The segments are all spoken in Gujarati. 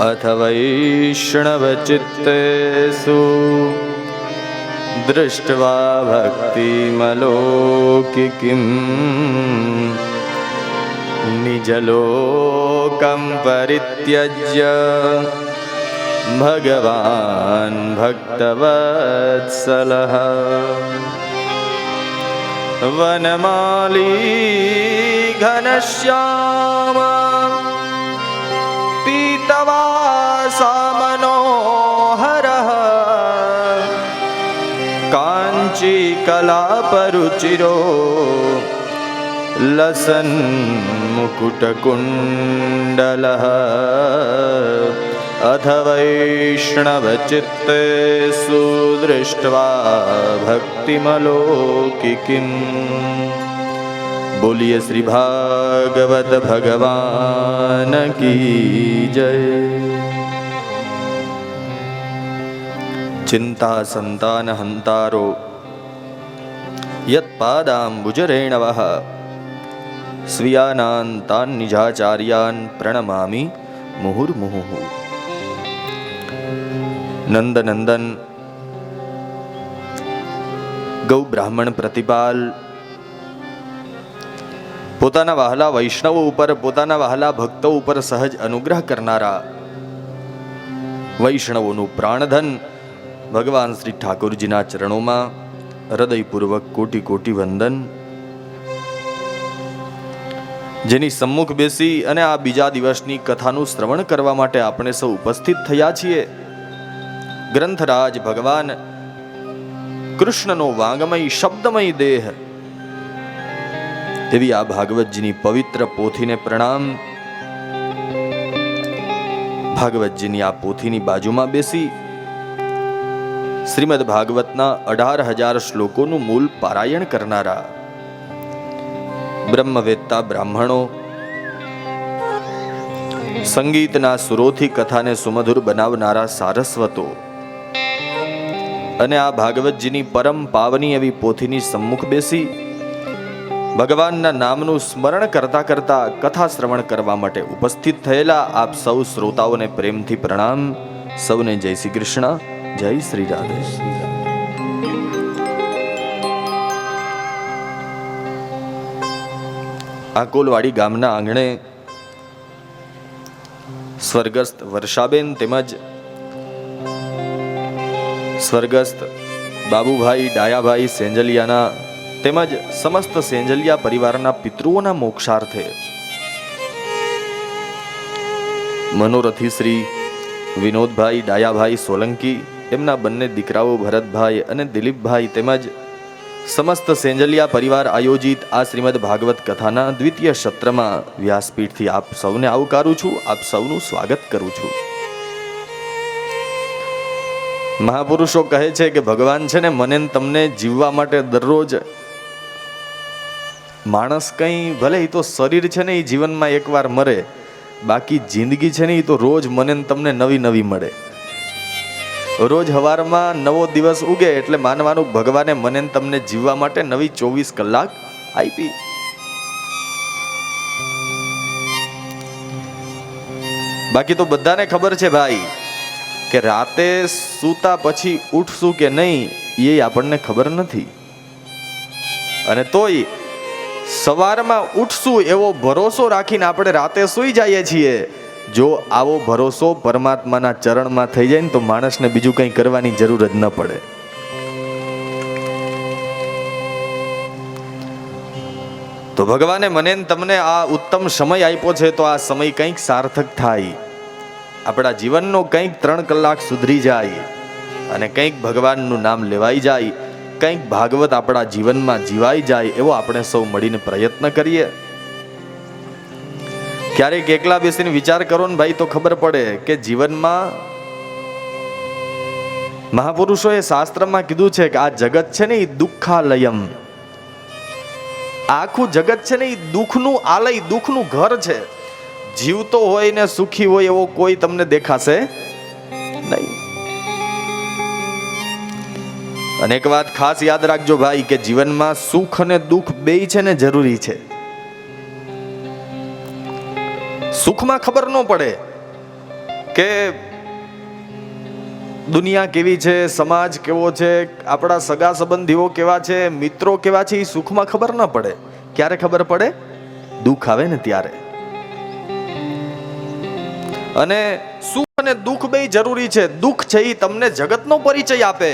अथ वैष्णवचित्तेषु दृष्ट्वा भक्तिमलौकिकीं निजलोकं परित्यज्य भगवान् भक्तवत्सलः वनमाली घनश्याम पीतवासा मनोहरः काञ्चीकलापरुचिरो लसन् मुकुटकुण्डलः अथ वैष्णवचित्तेषु दृष्ट्वा भक्तिमलौकिकीं। बोलिए श्री भागवत भगवान की जय। चिंता संतान हंतारो यत्पादाम्बुजरेणवः स्वीयानान्तान् निजाचार्यान् प्रणमामि मुहुर्मुहुः। नंद नंदन गौ ब्राह्मण प्रतिपाल પોતાના વહાલા વૈષ્ણવો ઉપર, પોતાના વહાલા ભક્તો ઉપર સહજ અનુગ્રહ કરનારા વૈષ્ણવોનું પ્રાણધન ભગવાન શ્રી ઠાકોરજીના ચરણોમાં હૃદયપૂર્વક કોટી કોટી વંદન। જેની સમ્મુખ બેસી અને આ બીજા દિવસની કથાનું શ્રવણ કરવા માટે આપણે સૌ ઉપસ્થિત થયા છીએ, ગ્રંથરાજ ભગવાન કૃષ્ણનો વાંગમય શબ્દમય દેહ એવી આ ભાગવતજીની પવિત્ર પોથીને પ્રણામ। ભાગવતજીની આ પોથીની બાજુમાં બેસી શ્રીમદ ભાગવતના 18,000 શ્લોકોનું મૂળ પારાયણ કરનારા બ્રહ્મવેત્તા બ્રાહ્મણો, સંગીતના સુરોથી કથાને સુમધુર બનાવનારા સારસ્વતો અને આ ભાગવતજીની પરમ પાવની એવી પોથીની સમ્મુખ બેસી ભગવાનના નામનું સ્મરણ કરતા કરતા કથા શ્રવણ કરવા માટે ઉપસ્થિત થયેલા આપ સૌ શ્રોતાઓને પ્રેમથી પ્રણામ। સૌને જય શ્રી કૃષ્ણ, જય શ્રી રાધે। આકોલવાડી ગામના આંગણે સ્વર્ગસ્થ વર્ષાબેન તેમજ સ્વર્ગસ્થ બાબુભાઈ ડાયાભાઈ સેંજલિયાના તેમજ સમસ્ત સેંજલિયા પરિવારના પિતૃઓના મોક્ષાર્થે મનોરથી શ્રી વિનોદભાઈ ડાયાભાઈ સોલંકી, એમના બંને દીકરાઓ ભરતભાઈ અને દિલીપભાઈ તેમજ સમસ્ત સેંજલિયા પરિવાર આયોજિત આ શ્રીમદ ભાગવત કથાના દ્વિતીય સત્રમાં વ્યાસપીઠથી આપ સૌને આવકારું છું, આપ સૌનું સ્વાગત કરું છું। મહાપુરુષો કહે છે કે ભગવાન છે ને મને તમને જીવવા માટે દરરોજ, માણસ કંઈ ભલે એ તો શરીર છે ને એ જીવનમાં એકવાર મરે, બાકી જિંદગી છે ને એ તો રોજ મને તમને નવી નવી મળે। રોજ હવારમાં નવો દિવસ ઉગે એટલે માનવાનું ભગવાને મને તમને જીવવા માટે નવી 24 કલાક આપી। બાકી તો બધાને ખબર છે ભાઈ કે રાતે સૂતા પછી ઉઠશું કે નહીં એ આપણને ખબર નથી, અને તોય સવારમાં ઉઠશું એવો ભરોસો રાખીને આપણે રાતે સૂઈ જઈએ છીએ। જો આવો ભરોસો પરમાત્માના ચરણમાં થઈ જાય ને તો માણસને બીજું કંઈ કરવાની જરૂર જ ન પડે। તો ભગવાને મને તમને આ ઉત્તમ સમય આપ્યો છે તો આ સમય કંઈક સાર્થક થાય, આપણા જીવનનો કંઈક 3 કલાક સુધરી જાય અને કંઈક ભગવાનનું નામ લેવાઈ જાય, કંઈક ભાગવત આપણા જીવનમાં જીવાઈ જાય એવો આપણે સૌ મળીને પ્રયત્ન કરીએ। ક્યારેક એકલા બેસીને વિચાર કરો ને ભાઈ તો ખબર પડે કે જીવનમાં મહાપુરુષોએ શાસ્ત્રમાં કીધું છે કે આ જગત છે ને એ દુઃખાલયમ, આખું જગત છે ને એ દુઃખનું આલય, દુઃખનું ઘર છે। જીવતો હોય ને સુખી હોય એવો કોઈ તમને દેખાશે નહીં। અને એક વાત ખાસ યાદ રાખજો ભાઈ કે જીવનમાં સુખ અને દુઃખ બેય છે ને જરૂરી છે। સુખમાં ખબર ન પડે કે દુનિયા કેવી છે, સમાજ કેવો છે, આપણા સગા સંબંધીઓ કેવા છે, મિત્રો કેવા છે, એ સુખમાં ખબર ન પડે. ક્યારે ખબર પડે? દુઃખ આવે ને ત્યારે. અને સુખ અને દુઃખ બે જરૂરી છે. દુઃખ છે એ તમને જગતનો પરિચય આપે,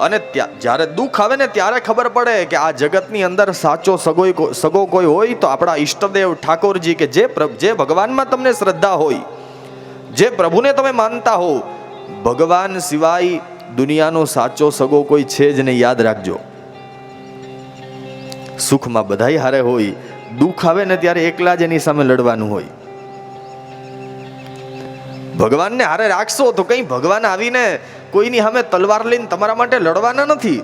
અને જ્યારે દુઃખ આવે ને ત્યારે ખબર પડે કે આ જગતની અંદર સાચો સગો કોઈ હોય તો આપણા ઈષ્ટદેવ ઠાકોરજી, કે જે ભગવાનમાં તમને શ્રદ્ધા હોય, જે પ્રભુને તમે માનતા હો, ભગવાન સિવાય દુનિયાનો સાચો સગો કોઈ છે જ નહીં. યાદ રાખજો. સુખમાં બધાય હારે હોય, દુઃખ આવે ને ત્યારે એકલા જ એની સામે લડવાનું હોય. ભગવાનને હારે રાખશો તો કઈ ભગવાન આવીને કોઈની સામે તલવાર લઈને તમારા માટે લડવાના નથી.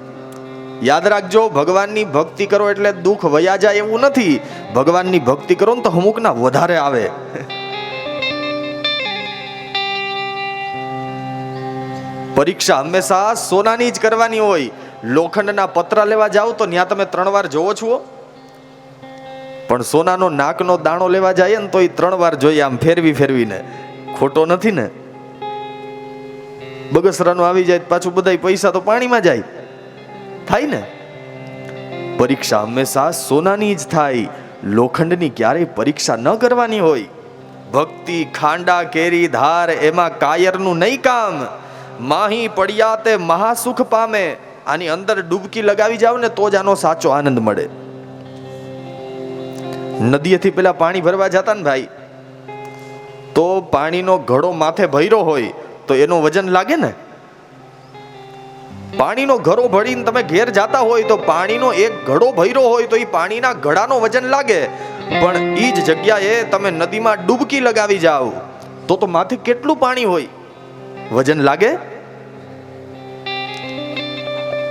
યાદ રાખજો, ભગવાનની ભક્તિ કરો એટલે દુઃખ વયા જાય એવું નથી. ભગવાનની ભક્તિ કરો ને તો અમુકના વધારે આવે. પરીક્ષા હંમેશા સોનાની જ કરવાની હોય. લોખંડના પતરા લેવા જાઓ તો ત્યાં તમે 3 વાર જોવો છો, પણ સોનાનો નાકનો દાણો લેવા જાય ને તો એ 3 વાર જોઈએ, આમ ફેરવીને. ખોટો નથી ને? બગસરાનું આવી જાય પાછું બધાય પૈસા તો પાણીમાં જાય. થાય ને? પરીક્ષા હંમેશા સોનાની જ થાય. લોખંડની ક્યારેય પરીક્ષા ન કરવાની હોય. ભક્તિ ખાંડા કેરી ધાર, એમાં કાયરનું નહીં કામ. માહી પડ્યા તે મહાસુખ પામે. આની અંદર ડૂબકી લગાવી જાવ ને તો જ આનો સાચો આનંદ મળે. નદીએથી પેલા પાણી ભરવા જતા ને ભાઈ, તો પાણીનો ઘડો માથે ભર્યો હોય તો એનું વજન લાગે ને. પાણીનો ઘડો ભરીને તમે ઘેર જાતા હોય તો પાણીનો એક ઘડો ભર્યો હોય તો એ પાણીના ઘડાનો વજન લાગે. પણ એ જ જગ્યાએ તમે નદીમાં ડૂબકી લગાવી જાઓ તો માથે કેટલું પાણી હોય, વજન લાગે?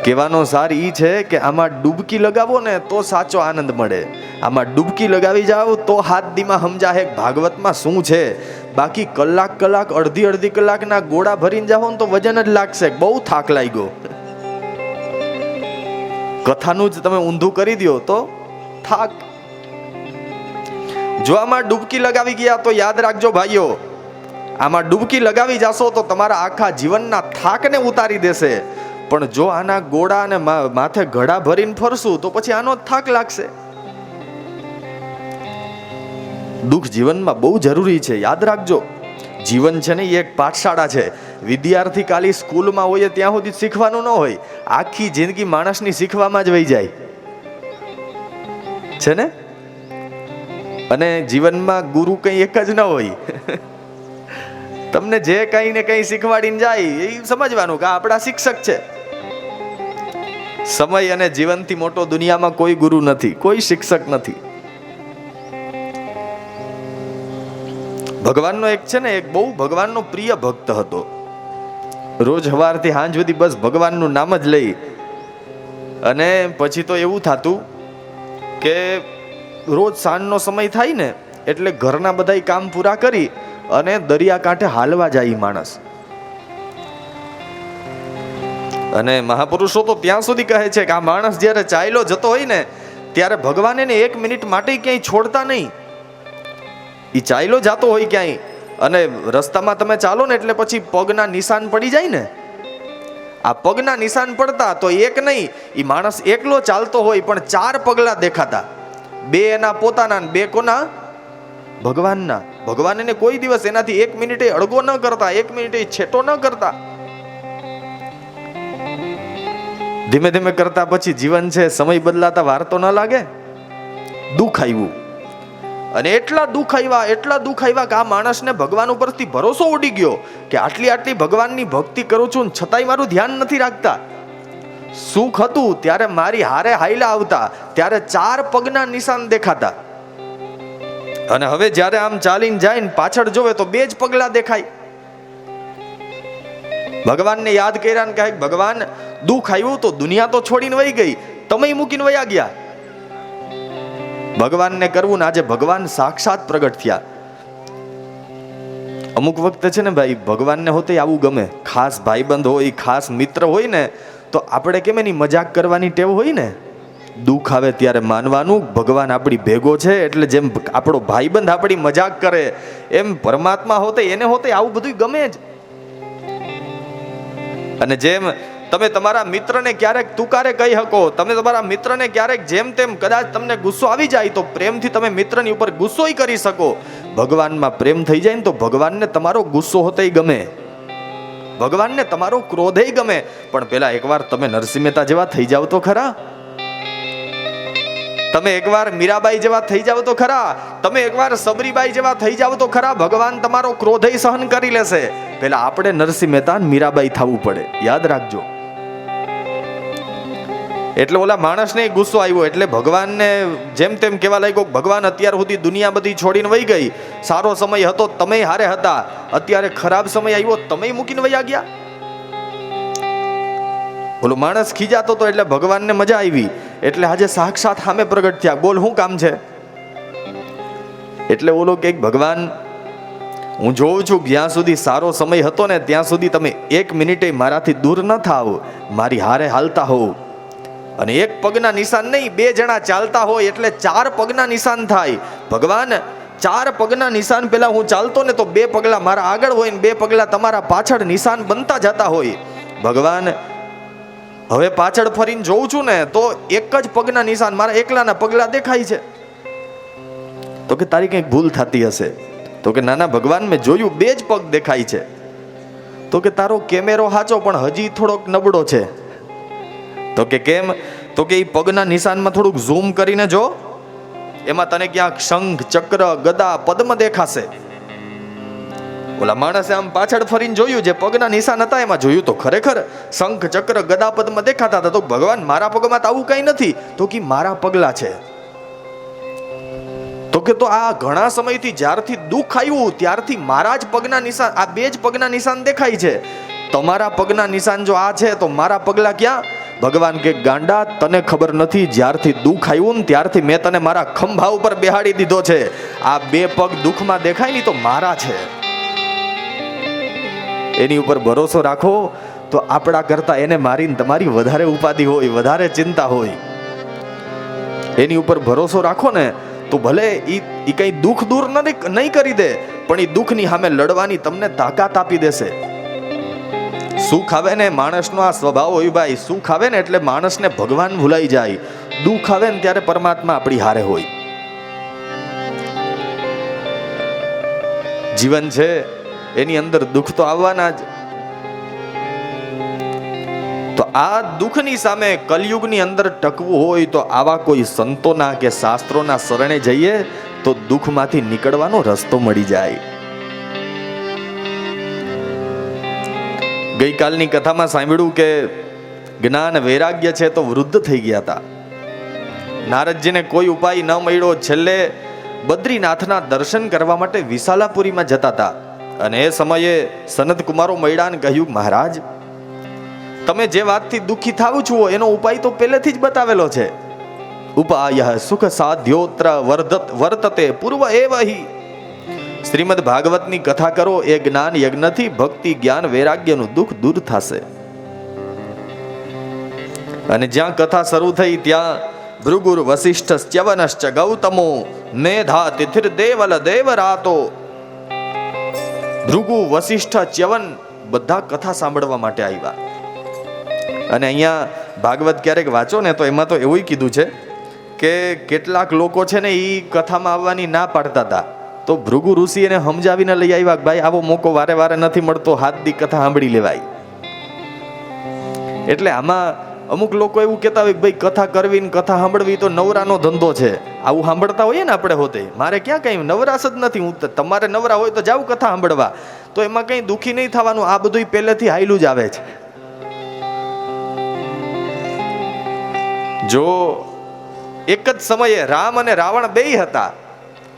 કહેવાનો સાર ઈ છે કે આમાં ડૂબકી લગાવો ને તો સાચો આનંદ મળે. આમાં ડૂબકી લગાવી જાઓ તો હાથ દીમાં સમજાય ભાગવતમાં શું છે. બાકી કલાક અડધી કલાકના ગોળા ભરીને જાઓ ને તો વજન જ લાગશે, બહુ થાક લાગ્યો. કથાનું જ તમે ઊંધું કરી દો તો થાક. જો આમાં ડૂબકી લગાવી ગયા તો યાદ રાખજો ભાઈઓ, આમાં ડૂબકી લગાવી જાશો તો તમારા આખા જીવનના થાકને ઉતારી દેશે. પણ જો આના ગોળા અને માથે ઘડા ભરીને ફરશું તો પછી આનો થાક લાગશે. દુઃખ જીવનમાં બહુ જરૂરી છે. યાદ રાખજો, જીવન છે ને એ એક પાઠશાળા છે. વિદ્યાર્થી ખાલી સ્કૂલમાં હોય ત્યાં સુધી શીખવાનું ન હોય, આખી જિંદગી માણસની શીખવામાં જ વહી જાય છે ને. અને જીવનમાં ગુરુ કઈ એક જ ન હોય. તમને જે કઈ ને કઈ શીખવાડીને જાય એ સમજવાનું કે આપણા શિક્ષક છે. સમય અને જીવનથી મોટો દુનિયામાં કોઈ ગુરુ નથી, કોઈ શિક્ષક નથી. ભગવાનનો એક છે ને, એક બહુ ભગવાનનો પ્રિય ભક્ત હતો. રોજ સવારથી સાંજ સુધી બસ ભગવાનનું નામ જ લઈ. અને પછી તો એવું થતું કે રોજ સાંજનો સમય થાય ને એટલે ઘરના બધા કામ પૂરા કરી અને દરિયાકાંઠે હાલવા જાય માણસ. અને મહાપુરુષો તો ત્યાં સુધી કહે છે કે આ માણસ જ્યારે ચાલ્યો જતો હોય ને ત્યારે ભગવાન એને 1 મિનિટ માટે ક્યાંય છોડતા નહીં. એ ચાલ્યો જતો હોય ક્યાંય અને રસ્તામાં તમે ચાલો ને એટલે પછી પગના નિશાન પડી જાય ને, આ પગના નિશાન પડતા તો એક નહીં, એ માણસ એકલો ચાલતો હોય પણ 4 પગલા દેખાતા. 2 એના પોતાના, 2 કોના? ભગવાનના. ભગવાન એને કોઈ દિવસ એનાથી 1 મિનિટે અડગો ન કરતા, 1 મિનિટે છેટો ન કરતા. ધીમે ધીમે કરતા પછી જીવન છે, સમય બદલાતા વાર તો ન લાગે. દુઃખ આવ્યું અને એટલા દુઃખ આવ્યા કે આ માણસને ભગવાન ઉપરથી ભરોસો ઉડી ગયો કે આટલી ભગવાનની ભક્તિ કરું છું છતાંય મારું ધ્યાન નથી રાખતા. સુખ હતું ત્યારે મારી હારે હાઈલા આવતા, ત્યારે 4 પગના નિશાન દેખાતા. અને હવે જ્યારે આમ ચાલીને જાય ને પાછળ જોવે તો 2 જ પગલા દેખાય. ભગવાનને યાદ કર્યા ને કહે ભગવાન દુઃખ આવ્યું તો દુનિયા તો છોડીને વહી ગઈ, તમે મૂકીને વયા ગયા. ભગવાનને કરવું ને આજે ભગવાન સાક્ષાત પ્રગટ થયા. અમુક વખતે છે ને ભાઈ ભગવાનને હોતે આવું ગમે, ખાસ ભાઈબંધ હોય, ખાસ મિત્ર હોય ને તો આપણે કેમ એની મજાક કરવાની ટેવ હોય ને, દુઃખ આવે ત્યારે માનવાનું ભગવાન આપણી ભેગો છે, એટલે જેમ આપણો ભાઈબંધ આપણી મજાક કરે એમ પરમાત્મા હોતે એને હોતે આવું બધું ગમે જ. અને જેમ તમે તમારા મિત્રને ક્યારેક તુકારે કહી શકો, તમે તમારા મિત્રને ક્યારેક જેમ તેમ કદાચ તમને ગુસ્સો આવી જાય તો પ્રેમથી તમે મિત્રની ઉપર ગુસ્સોય કરી શકો. ભગવાનમાં પ્રેમ થઈ જાય ને તો ભગવાનને તમારો ગુસ્સો હોતેય ગમે, ભગવાનને તમારો ક્રોધેય ગમે. પણ પેલા એકવાર તમે નરસિંહ મહેતા જેવા થઈ જાવ તો ખરા, તમે એકવાર મીરાબાઈ જેવા થઈ જાવ તો ખરા, તમે એકવાર સબરીબાઈ જેવા થઈ જાવ તો ખરા. ભગવાન તમારો ક્રોધેય સહન કરી લેશે. પેલા આપણે નરસિંહ મહેતા મીરાબાઈ થવું પડે, યાદ રાખજો. એટલે ઓલા માણસને ગુસ્સો આવ્યો એટલે ભગવાનને જેમ તેમ કહેવા લાગ્યો, ભગવાન અત્યાર સુધી દુનિયા બધી છોડીને વહી ગઈ, સારો સમય હતો તમે હારે હતા, અત્યારે ખરાબ સમય આવ્યો તમે મૂકીને વયા ગયા. ઓલો માણસ ખીજાતો હતો એટલે ભગવાનને મજા આવી, એટલે આજે સાક્ષાત સામે પ્રગટ થયા. બોલ શું કામ છે? એટલે ઓલો કે ભગવાન હું જોઉં છું જ્યાં સુધી સારો સમય હતો ને ત્યાં સુધી તમે એક મિનિટે મારાથી દૂર ન થાવ, મારી હારે હાલતા હોવ. અને એક પગના નિશાન નહીં, બે જણા ચાલતા હોય એટલે 4 પગના નિશાન થાય. ભગવાન 4 પગના નિશાન પેલા હું ચાલતો ને તો 2 પગલા મારા આગળ હોય ને 2 પગલા તમારા પાછળ નિશાન બનતા જતા હોય. ભગવાન હવે પાછળ ફરીને જોઉં છું ને તો એક જ પગના નિશાન મારા એકલાના પગલા દેખાય છે. તો કે તારી કંઈક ભૂલ થતી હશે. તો કે નાના ભગવાન મેં જોયું 2 જ પગ દેખાય છે. તો કે તારો કેમેરો સાચો પણ હજી થોડોક નબળો છે. તો કે કેમ? તો કે એ પગના નિશાનમાં થોડુંક ઝૂમ કરીને જો, એમાં તને ક્યાંક શંખ ચક્ર ગદા પદ્મ દેખાશે. ઓલા માણસે આમ પાછળ ફરીને જોયું, જે પગના નિશાન હતા એમાં જોયું તો ખરેખર શંખ ચક્ર ગદા પદ્મ દેખાતા હતા. તો ભગવાન મારા પગમાં તો આવું કઈ નથી. તો કે મારા પગલા છે. તો કે તો આ ઘણા સમયથી જ્યારથી દુઃખ આવ્યું ત્યારથી મારા જ પગના નિશાન, આ 2 જ પગના નિશાન દેખાય છે. તમારા પગના નિશાન જો આ છે તો મારા પગલા ક્યાં? ભગવાન કે ગાંડા, તને ખબર નથી, જ્યારથી દુઃખ આવ્યું ને ત્યારથી મેં તને મારા ખંભા ઉપર બેહાડી દીધો છે. આ 2 પગ દુઃખમાં દેખાય નહીં તો મારા છે. એની ઉપર ભરોસો રાખો તો આપણા કરતા એને મારીને તમારી વધારે ઉપાધિ હોય, વધારે ચિંતા હોય. એની ઉપર ભરોસો રાખો ને તો ભલે ઈ કઈ દુઃખ દૂર નહીં કરી દે, પણ ઈ દુઃખની સામે લડવાની તમને તાકાત આપી દેશે. સુખ આવે ને માણસનો આ સ્વભાવ હોય ભાઈ, સુખ આવે ને એટલે માણસને ભગવાન ભૂલાઈ જાય, દુઃખ આવે ને ત્યારે પરમાત્મા આપણી હારે હોય. જીવન છે એની અંદર દુઃખ તો આવવાના જ. તો આ દુઃખની સામે કલયુગની અંદર ટકવું હોય તો આવા કોઈ સંતોના કે શાસ્ત્રોના શરણે જઈએ તો દુઃખમાંથી નીકળવાનો રસ્તો મળી જાય. ગઈકાલની કથામાં સાંભળ્યું કે જ્ઞાન વૈરાગ્ય છે તો વૃદ્ધ થઈ ગયા હતા. નારદજીને કોઈ ઉપાય ન મળ્યો, છેલ્લે બદ્રીનાથના દર્શન કરવા માટે વિશાલાપુરીમાં જતા હતા. અને એ સમયે સનત કુમારો મળ્યા ને કહ્યું, મહારાજ તમે જે વાતથી દુઃખી થાવ છો એનો ઉપાય તો પહેલેથી જ બતાવેલો છે. ઉપાય સુખ સાધ્યોત્ર વર્તતે પૂર્વ એવહિ. શ્રીમદ ભાગવતની કથા કરો, એ જ્ઞાન યજ્ઞથી ભક્તિ જ્ઞાન વૈરાગ્યનું દુઃખ દૂર થશે. અને જ્યાં કથા શરૂ થઈ ત્યાં ભૃગુર વસિષ્ઠ ચ્યવનશ્ચ ગૌતમો મેધા તિથિર દેવલ દેવરાતો. ભૃગુ વસિષ્ઠ ચ્યવન બધા કથા સાંભળવા માટે આવ્યા. અને અહીંયા ભાગવત ક્યારેક વાંચો ને તો એમાં તો એવું કીધું છે કે કેટલાક લોકો છે ને એ કથામાં આવવાની ના પાડતા હતા. તો ભૃગુ ઋષિ એને સમજાવીને લઈ આવ્યા, ભાઈ આવો મોકો વારે વારે નથી મળતો, હાથ દી કથા સાંભળી લેવાય. એટલે આમાં અમુક લોકો એવું કહેતા હોય કે ભાઈ કથા કરવી ને કથા સાંભળવી તો નવરાનો ધંધો છે. આવું સાંભળતા હોઈએ ને આપણે હોતે, મારે ક્યાં કઈ નવરાશ જ નથી. હું તમારે નવરા હોય તો જાવ કથા સાંભળવા, તો એમાં કઈ દુઃખી નહીં થવાનું. આ બધું પહેલેથી હાયલું જ આવે છે. જો એક જ સમયે રામ અને રાવણ બેય હતા,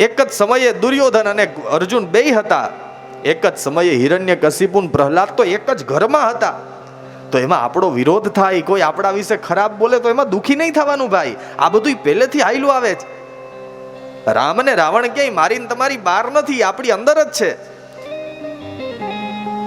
એક જ સમયે દુર્યોધન અને અર્જુન બેય હતા, એક જ સમયે હિરણ્યકશિપુ અને પ્રહલાદ તો એક જ ઘરમાં હતા. તો એમાં આપણો વિરોધ થાય, કોઈ આપણા વિશે ખરાબ બોલે તો એમાં દુઃખી નહીં થવાનું ભાઈ. આ બધું પહેલેથી હાયલું આવે છે. રામ અને રાવણ ક્યાંય મારીને તમારી બહાર નથી, આપણી અંદર જ છે.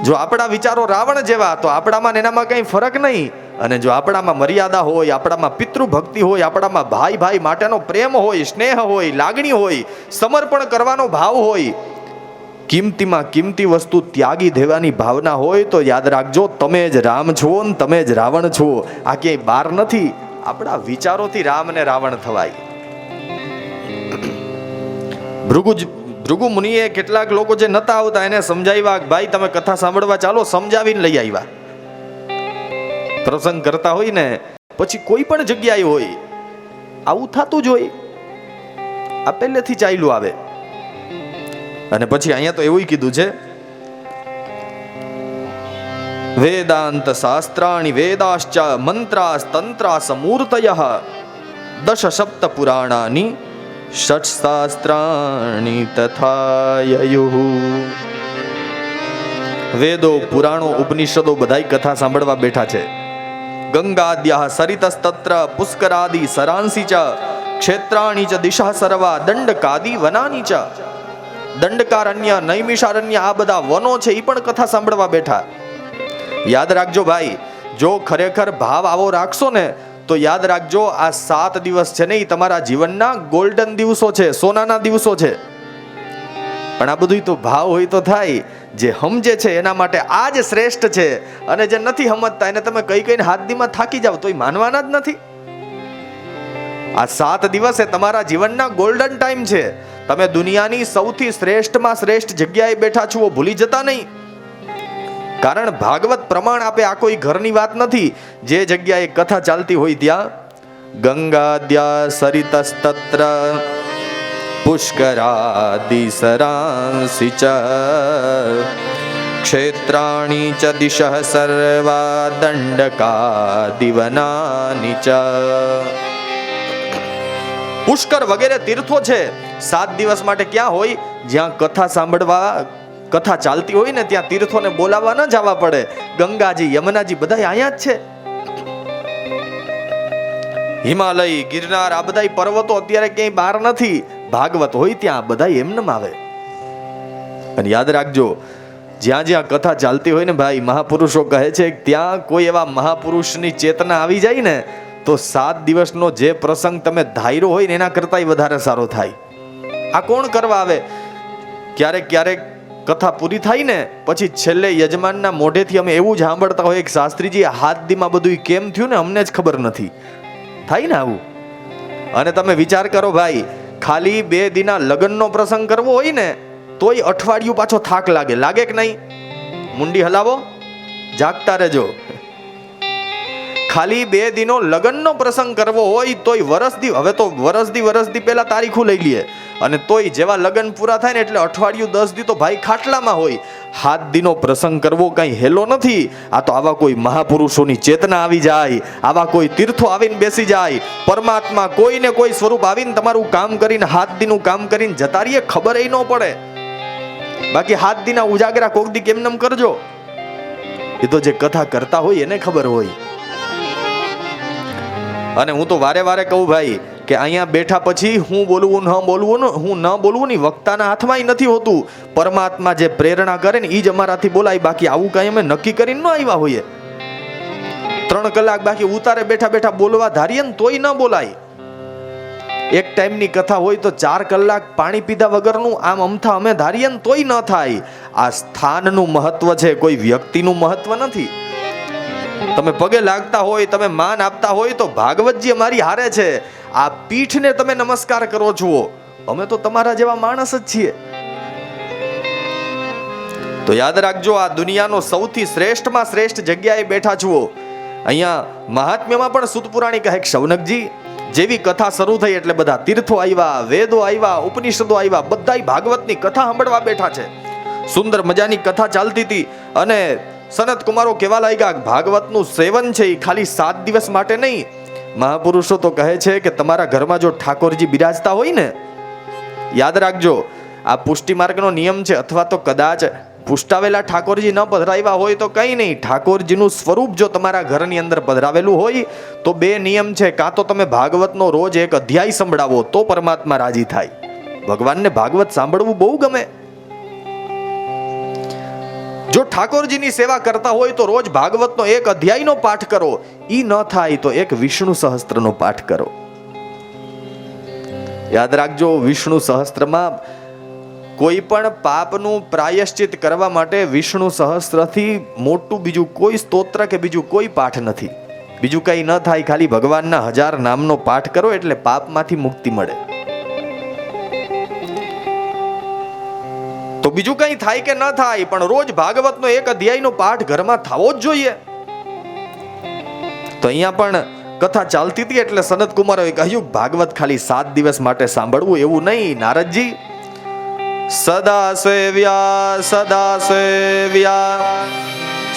જો આપણા વિચારો રાવણ જેવા તો આપણામાં એનામાં કઈ ફરક નહીં, અને જો આપણામાં મર્યાદા હોય, આપણામાં પિતૃભક્તિ હોય, આપણામાં ભાઈ ભાઈ માટેનો પ્રેમ હોય, સ્નેહ હોય, લાગણી હોય, સમર્પણ કરવાનો ભાવ હોય, કિંમતીમાં કિંમતી વસ્તુ ત્યાગી દેવાની ભાવના હોય, તો યાદ રાખજો તમે જ રામ છો ને તમે જ રાવણ છો. આ ક્યાંય બાર નથી. આપણા વિચારોથી રામ ને રાવણ થવાય. ભૃગુ મુનિએ કેટલાક લોકો જે નતા આવતા એને સમજાવ્યા, ભાઈ તમે કથા સાંભળવા ચાલો, સમજાવીને લઈ આવ્યા. પ્રસંગ કરતા હોય ને પછી કોઈ પણ જગ્યાએ હોય આવું થતું જ હોય. આ પહેલેથી ચાલ્યું આવે. અને પછી અહીંયા તો એવું કીધું છે, વેદાંત શાસ્ત્રાણિ વેદાશ્ચ મંત્રાસ તંત્રાસ મૂર્તયઃ દશ સપ્ત પુરાણાની ષટ શાસ્ત્રાણિ તથા યયુઃ. વેદો, પુરાણો, ઉપનિષદો બધાય કથા સાંભળવા બેઠા છે. ગંગાદ્યઃ સરિતસ્તત્ર પુષ્કરાદિ સરાંસી ચ ક્ષેત્રાણિ ચ દિશા સર્વા દંડકાદિ વનાની ચ. દંડકારણ્ય, નૈમિષારણ્ય, આ બધા વનો છે એ પણ કથા સાંભળવા બેઠા. યાદ રાખજો ભાઈ, જો ખરેખર ભાવ આવો રાખશો ને તો યાદ રાખજો, આ 7 દિવસ છે ને એ તમારા જીવનના ગોલ્ડન દિવસો છે, સોનાના દિવસો છે. પણ આ બધું તો ભાવ હોય તો થાય. જે સમજે છે એના માટે આ જ શ્રેષ્ઠ છે, અને જે નથી સમજતા એને તમે કઈ કઈને હાથ દીમાં થાકી જાવ તોય માનવાના જ નથી. આ 7 દિવસ એ તમારા જીવનના ગોલ્ડન ટાઈમ છે. તમે દુનિયાની સૌથી શ્રેષ્ઠમાં શ્રેષ્ઠ જગ્યાએ બેઠા છો, ભૂલી જતા નહીં. કારણ ભાગવત પ્રમાણ આપે, આ કોઈ ઘરની વાત નથી. જે જગ્યાએ કથા ચાલતી હોય ત્યાં ગંગાદ્યા સરિતસ્તત્ર પુષ્કરાદિ સરાંસી ચ ક્ષેત્રાણિ ચ દિશઃ સર્વા દંડકાદિ વનાની ચ. પુષ્કર વગેરે તીર્થો છે 7 દિવસ માટે. ક્યાં હોય? જ્યાં કથા સાંભળવા, કથા ચાલતી હોય ને ત્યાં તીર્થોને બોલાવવા ન જવા પડે. ગંગાજી, યમુનાજી બધા અહીંયા જ છે. હિમાલય, ગિરનાર, આ બધા પર્વતો અત્યારે ક્યાંય બહાર નથી. ભાગવત હોય ત્યાં બધા એમને આવે. અને યાદ રાખજો, જ્યાં જ્યાં કથા ચાલતી હોય ને ભાઈ, મહાપુરુષો કહે છે કે ત્યાં કોઈ એવા મહાપુરુષની ચેતના આવી જાય ને તો 7 દિવસનો જે પ્રસંગ તમે ધાર્યો હોય ને એના કરતાંય વધારે સારો થાય. આ કોણ કરવા આવે? ક્યારેક ક્યારેક કથા પૂરી થાય ને પછી છેલ્લે યજમાનના મોઢેથી અમે એવું જ સાંભળતા હોય કે શાસ્ત્રીજી હાથ દીમાં બધું કેમ થયું ને અમને જ ખબર નથી. થાય ને આવું? અને તમે વિચાર કરો ભાઈ, ખાલી 2 દિના લગ્નનો પ્રસંગ કરવો હોય ને તોય અઠવાડિયું પાછો થાક લાગે. લાગે કે નહીં? મુંડી હલાવો, જાગતા રહેજો. ખાલી 2 દિનો લગ્નનો પ્રસંગ કરવો હોય તોય વરસદી, હવે તો વરસદી પહેલા તારીખું લઈ લઈએ, અને તોય જેવા લગ્ન પૂરા થાય ને એટલે અઠવાડિયું 10 દી તો ભાઈ ખાટલામાં હોય. 7 દિનો પ્રસંગ કરવો કઈ હેલો નથી. આ તો આવા કોઈ મહાપુરુષોની ચેતના આવી જાય, આવા કોઈ તીર્થો આવીને બેસી જાય, પરમાત્મા કોઈ ને કોઈ સ્વરૂપ આવીને તમારું કામ કરીને 7 દીનું કામ કરીને જતા રહીએ, ખબર ન પડે. બાકી 7 દીના ઉજાગરા કોક દી કેમનેમ કરજો, એ તો જે કથા કરતા હોય એને ખબર હોય. અને હું તો વારે વારે કહું ભાઈ કે અહીંયા બેઠા પછી હું બોલવું ન બોલવું ની વક્તાના હાથમાં નથી હોતું. પરમાત્મા જે પ્રેરણા કરે ને એ જ અમારાથી બોલાય. બાકી આવું કઈ અમે નક્કી કરીને ન આવ્યા હોઈએ. 3 કલાક બાકી ઉતારે બેઠા બેઠા બોલવા ધારીએ ને તોય ન બોલાય. એક ટાઈમની કથા હોય તો 4 કલાક પાણી પીધા વગરનું આમ અમથા અમે ધારીએ ને તોય ન થાય. આ સ્થાનનું મહત્વ છે, કોઈ વ્યક્તિનું મહત્વ નથી. તમે પગે લાગતા હોય, તમે માન આપતા હોય તો ભાગવતજી અમારી હારે છે. આ પીઠને તમે નમસ્કાર કરો છો, અમે તો તમારા જેવા માણસ જ છીએ. તો યાદ રાખજો, આ દુનિયાનો સૌથી શ્રેષ્ઠમાં શ્રેષ્ઠ જગ્યાએ બેઠા છો. અહીંયા મહાત્મ્યમાં પણ સૂત પુરાણી કહે કે શૌનકજી, જેવી કથા શરૂ થઈ એટલે બધા તીર્થો આવ્યા, વેદો આવ્યા, ઉપનિષદો આવ્યા, બધાય ભાગવતની કથા સાંભળવા બેઠા છે. સુંદર મજાની કથા ચાલતી હતી અને સનત કુમારો કહેવા લાગ્યા ભાગવતનું સેવન છે એ ખાલી 7 દિવસ માટે નહીં. મહાપુરુષો તો કહે છે કે તમારા ઘરમાં જો ઠાકોરજી બિરાજતા હોય ને, યાદ રાખજો આ પુષ્ટિ માર્ગનો નિયમ છે. અથવા તો કદાચ પુષ્ટાવેલા ઠાકોરજી ન પધરાવ્યા હોય તો કંઈ નહીં, ઠાકોરજીનું સ્વરૂપ જો તમારા ઘરની અંદર પધરાવેલું હોય તો 2 નિયમ છે. કાં તો તમે ભાગવતનો રોજ 1 અધ્યાય સંભળાવો તો પરમાત્મા રાજી થાય. ભગવાનને ભાગવત સાંભળવું બહુ ગમે. જો ઠાકોરજીની સેવા કરતા હોય તો રોજ ભાગવતનો 1 અધ્યાયનો પાઠ કરો. ઈ ન થાય તો એક વિષ્ણુ સહસ્ત્રનો પાઠ કરો. યાદ રાખજો, વિષ્ણુ સહસ્ત્રમાં કોઈ પણ પાપનું પ્રાયશ્ચિત કરવા માટે વિષ્ણુ સહસ્ત્રથી મોટું બીજું કોઈ સ્તોત્ર કે બીજું કોઈ પાઠ નથી. બીજું કંઈ ન થાય, ખાલી ભગવાનના 1000 નામનો પાઠ કરો એટલે પાપમાંથી મુક્તિ મળે. તો બીજું કંઈ થાય કે ન થાય, પણ રોજ ભાગવતનો 1 અધ્યાયનો પાઠ ઘરમાં થવો જ જોઈએ. તો અહીંયા પણ કથા ચાલતી હતી એટલે સનત કુમારોએ કહ્યું ભાગવત ખાલી 7 દિવસ માટે સાંભળવું એવું નહીં નારદજી. સદા સેવ્યા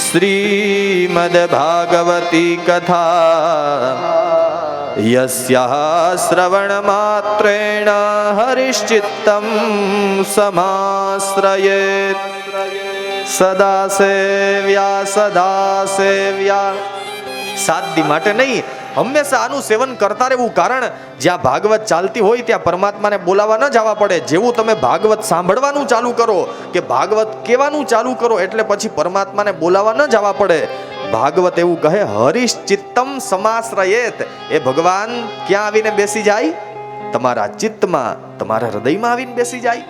શ્રીમદ ભાગવતી કથા યસ્યાઃ શ્રવણ માત્રેણ હરિશ્ચિત્તમ સમાશ્રયેત. સદા સેવ્યા 7 દી માટે નહીં, હંમેશા આનું સેવન કરતા રહેવું. કારણ જ્યાં ભાગવત ચાલતી હોય ત્યાં પરમાત્માને બોલાવા ન જવા પડે. જેવું તમે ભાગવત સાંભળવાનું ચાલુ કરો કે ભાગવત કહેવાનું ચાલુ કરો એટલે પછી પરમાત્માને બોલાવા ન જવા પડે. ભાગવત એવું કહે હરિશ્ચિત્તમ સમાશ્રયેત. એ ભગવાન ક્યાં આવીને બેસી જાય? તમારા ચિત્તમાં, તમારા હૃદયમાં આવીને બેસી જાય.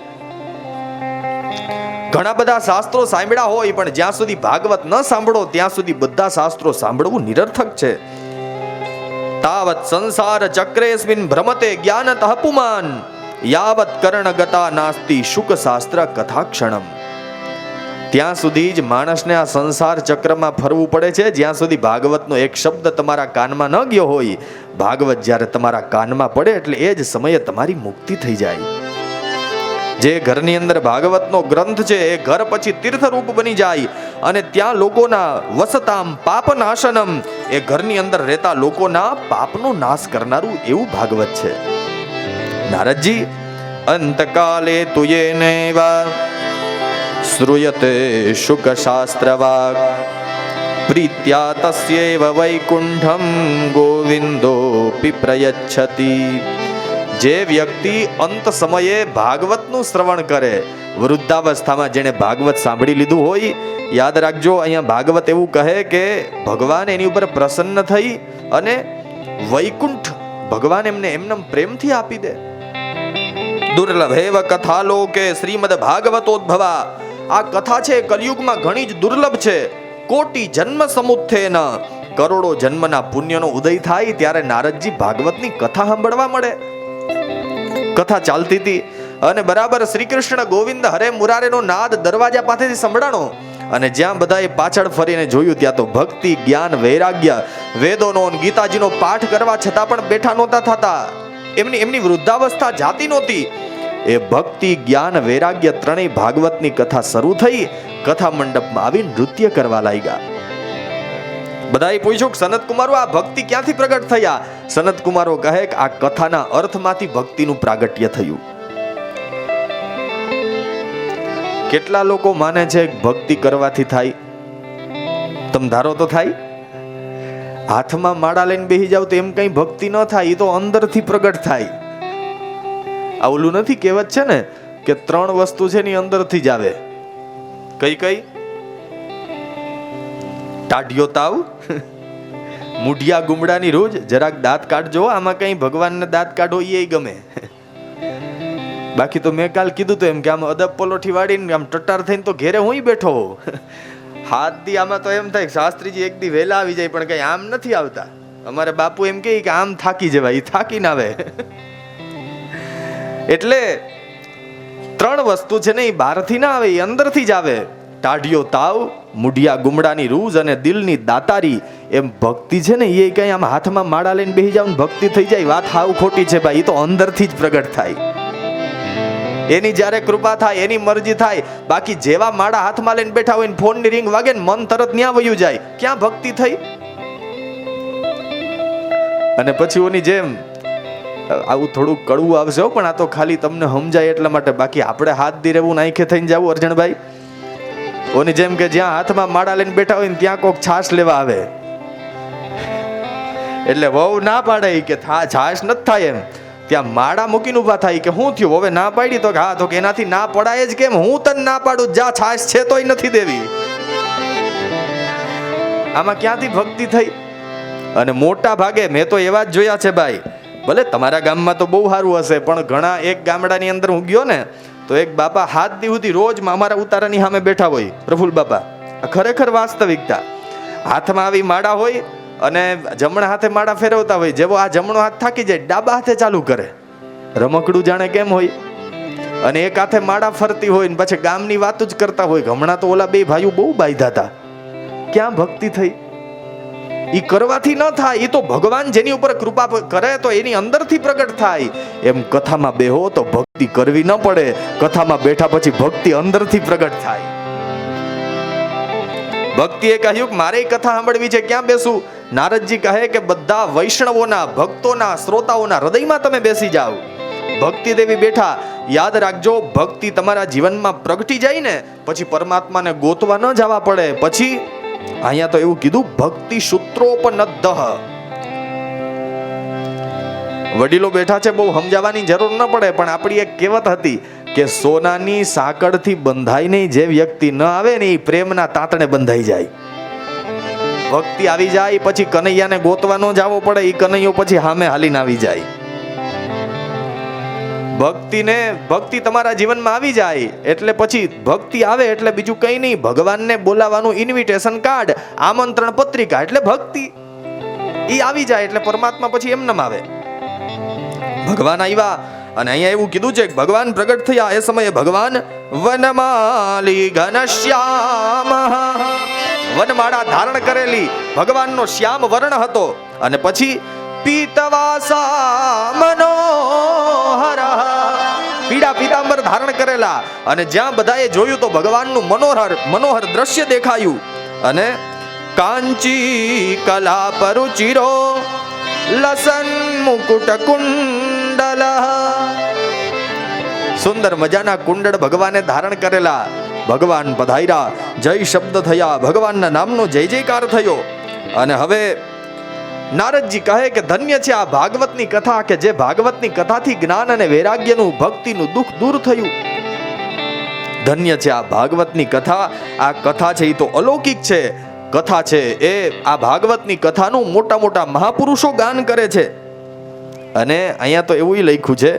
ઘણા બધા શાસ્ત્રો સાંભળ્યા હોય પણ જ્યાં સુધી ભાગવત ન સાંભળો ત્યાં સુધી બધા શાસ્ત્રો સાંભળવું નિરર્થક છે. તાવત સંસાર ચક્રેસ્મિન ભ્રમતે જ્ઞાનતઃ પુમાન યાવત કર્ણગતા નાસ્તિ શુક શાસ્ત્ર કથાક્ષણમ. ત્યાં સુધી જ માણસને આ સંસાર ચક્રમાં ફરવું પડે છે જ્યાં સુધી ભાગવતનો એક શબ્દ તમારા કાનમાં ન ગયો હોય. ભાગવત જ્યારે તમારા કાનમાં પડે એટલે એ જ સમયે તમારી મુક્તિ થઈ જાય. જે ઘરની અંદર ભાગવતનો ગ્રંથ છે એ ઘર પછી તીર્થરૂપ બની જાય અને ત્યાં લોકોના વસતામ પાપનાશનમ, એ ઘરની અંદર રહેતા લોકોના પાપનો નાશ કરનારું એવું ભાગવત છે. નારદજી, અંતકાલે તુયેનેવા શ્રૂયતે શુક શાસ્ત્રવાગ પ્રીત્યા તસ્યૈવ વૈકુંઠમ ગોવિંદોપી પ્રયચ્છતિ. જે વ્યક્તિ અંત સમયે ભાગવતનું શ્રવણ કરે, વૃદ્ધાવસ્થામાં જેણે ભાગવત સાંભળી લીધું હોય, યાદ રાખજો અહીંયા ભાગવત એવું કહે કે ભગવાન એની ઉપર પ્રસન્ન થઈ અને વૈકુંઠ ભગવાન એમને એમનેમ પ્રેમથી આપી દે. દુર્લભેવ કથા લોકે શ્રીમદ ભાગવતોદ્ભવા. આ કથા છે કલિયુગમાં ઘણી જ દુર્લભ છે. કોટી જન્મ સમુત્થેન, કરોડો જન્મના પુણ્યનો ઉદય થાય ત્યારે નારદજી ભાગવતની કથા સાંભળવા મળે. કથા ચાલતી હતી અને બરાબર શ્રી કૃષ્ણ ગોવિંદ હરે મુરારેનો નાદ દરવાજા પાસેથી સંભળાણો અને જ્યાં બધાએ પાછળ ફરીને જોયું ત્યાં તો ભક્તિ, જ્ઞાન, વૈરાગ્ય, વેદોનો ગીતાજીનો પાઠ કરવા છતાં પણ બેઠા નહોતા થતા. એમની વૃદ્ધાવસ્થા જાતી નહોતી. એ ભક્તિ, જ્ઞાન, વૈરાગ્ય ત્રણેય ભાગવતની કથા શરૂ થઈ. કથા મંડપમાં આવી નૃત્ય કરવા લાગ્યા. બધાએ પૂછ્યું કે સનત કુમારો આ ભક્તિ ક્યાંથી પ્રગટ થયા? સનત કુમારો કહે કે આ કથાના અર્થમાંથી ભક્તિનું પ્રાગટ્ય થયું. કેટલા લોકો માને છે કે ભક્તિ કરવાથી થાય? તમે ધારો તો થાય? હાથમાં માળા લઈને બેસી જાવ તો એમ કઈ ભક્તિ ન થાય, એ તો અંદરથી પ્રગટ થાય. આ ઓલું નથી કહેવત છે ને કે 3 વસ્તુ છે ની અંદરથી જ આવે. કઈ કઈ? ટાઢિયો તાવ, મુઢિયા ગુમડાની રોજ, જરાક દાંત કાઢજો. આમાં કઈ ભગવાનને દાંત કાઢો એ ગમે. બાકી તો મેં કાલ કીધું તો એમ કે આમ અદબ પલોઠી વાળીને આમ ટટ્ટાર થઈને તો ઘેરે હું બેઠો. હાથ દી આમાં તો એમ થાય શાસ્ત્રીજી એક દી વહેલા આવી જાય પણ કઈ આમ નથી આવતા. અમારે બાપુ એમ કહે કે આમ થાકી જવાય, એ થાકી ના આવે. એટલે 3 વસ્તુ છે ને એ બહારથી ના આવે, એ અંદરથી જ આવે. ટાઢિયો તાવ, મુઢિયા ગુમડાની રૂજ અને દિલની દાતારી. એમ ભક્તિ છે ને એ કઈ આમ હાથમાં માળા લઈને બેસી જાવ ભક્તિ થઈ જાય, વાત હાવ ખોટી છે ભાઈ. એ તો અંદરથી જ પ્રગટ થાય. એની જ્યારે કૃપા થાય, એની મરજી થાય. બાકી જેવા માળા હાથમાં લઈને બેઠા હોય ને ફોનની રિંગ વાગે ને મન તરત ન્યા વયું જાય. ક્યાં ભક્તિ થઈ? અને પછી ઓની જેમ આવું થોડું કડવું આવશે પણ આ તો ખાલી તમને સમજાય એટલા માટે. બાકી આપણે હાથ દી રહેવું નાખે થઈને જવું અર્જણભાઈ. ઓની જેમ કે જ્યાં હાથમાં માળા લઈને બેઠા હોય ને ત્યાં કોક છાશ લેવા આવે એટલે વહુ ના પાડે કે છાશ નથી થાય એમ. ત્યાં માળા મૂકીને ઉભા થાય કે શું થયું? હવે ના પાડી તો હા તો કે એનાથી ના પડાય જ કેમ? હું તને ના પાડું, જા છાશ છે તોય નથી દેવી. આમાં ક્યાંથી ભક્તિ થઈ? અને મોટા ભાગે મેં તો એવા જ જોયા છે ભાઈ, ભલે તમારા ગામમાં તો બહુ સારું હશે, પણ ઘણા એક ગામડાની અંદર હું ગયો ને તો એક બાપા 7 દી સુધી રોજ અમારા ઉતારાની સામે બેઠા હોય, પ્રફુલ બાપા. ખરેખર વાસ્તવિકતા. હાથમાં આવી માળા હોય અને જમણા હાથે માળા ફેરવતા હોય. જેવો આ જમણો હાથ થાકી જાય, ડાબા હાથે ચાલુ કરે. રમકડું જાણે કેમ હોય. અને એક હાથે માળા ફરતી હોય ને પછી ગામની વાત જ કરતા હોય. હમણાં તો ઓલા બે ભાઈઓ બહુ બાંધ્યા હતા. ક્યાં ભક્તિ થઈ? ઈ કરવાથી ન થાય. ઈ તો ભગવાન જેની ઉપર કૃપા કરે તો એની અંદરથી પ્રગટ થાય. એમ કથામાં બેહો તો ભક્તિ કરવી ન પડે. કથામાં બેઠા પછી ભક્તિ અંદરથી પ્રગટ થાય. ભક્તિએ કહ્યું કે મારે કથા સાંભળવી છે, ક્યાં બેસું? નારદજી કહે કે બધા વૈષ્ણવોના, ભક્તોના, શ્રોતાઓના હૃદયમાં તમે બેસી જાઓ. ભક્તિ દેવી બેઠા. યાદ રાખજો, ભક્તિ તમારા જીવનમાં પ્રગટી જાય ને પછી પરમાત્માને ગોતવા ન જવા પડે. પછી અહીંયા તો એવું કીધું, ભક્તિ સૂત્રોપનદ્દઃ. વડીલો બેઠા છે, બહુ સમજાવવાની જરૂર ન પડે, પણ આપણી એક કહેવત હતી કે સોનાની સાંકળથી બંધાઈ નહીં જે વ્યક્તિ ન આવે ને એ પ્રેમના તાતણે બંધાઈ જાય. ભક્તિ આવી જાય પછી કનૈયાને ગોતવા ન જાવો પડે. એ કનૈયો પછી સામે હાલીને આવી જાય. ભક્તિ તમારા જીવનમાં આવી જાય એટલે પછી ભક્તિ આવે એટલે બીજું કંઈ નહીં, ભગવાનને બોલાવવાનું ઇન્વિટેશન કાર્ડ, આમંત્રણ પત્રિકા એટલે ભક્તિ. એ આવી જાય એટલે પરમાત્મા પછી એમનેમ આવે. ભગવાન આવ્યા અને અહીંયા એવું કીધું છે કે ભગવાન પ્રગટ થયા એ સમયે ભગવાન વનમાલી ઘનશ્યામ, વનમાળા ધારણ કરેલી, ભગવાનનો શ્યામ વર્ણ હતો. અને પછી પીતવાસા મનોહર, પીળા પીતાંબર ધારણ કરેલા. અને જ્યાં બધાએ જોયું તો ભગવાનનું મનોહર દ્રશ્ય દેખાયું. અને કાંચી કલા પરુચિરો લસન મુકુટ કુંડલ, સુંદર મજાના કુંડળ ભગવાને ધારણ કરેલા. ભગવાન પધાર્યા, જય શબ્દ થયા, ભગવાનના નામનો જય જયકાર થયો. અને હવે નારદજી કહે કે ધન્ય છે આ ભાગવતની કથા, કે જે ભાગવતની કથાથી જ્ઞાન અને વૈરાગ્યનું, ભક્તિનું દુઃખ દૂર થયું. ધન્ય છે આ ભાગવતની કથા. આ કથા છે એ તો અલૌકિક છે. કથા છે એ આ ભાગવતની કથાનું મોટા મોટા મહાપુરુષો ગાન કરે છે. અને અહીંયા તો એવું લખ્યું છે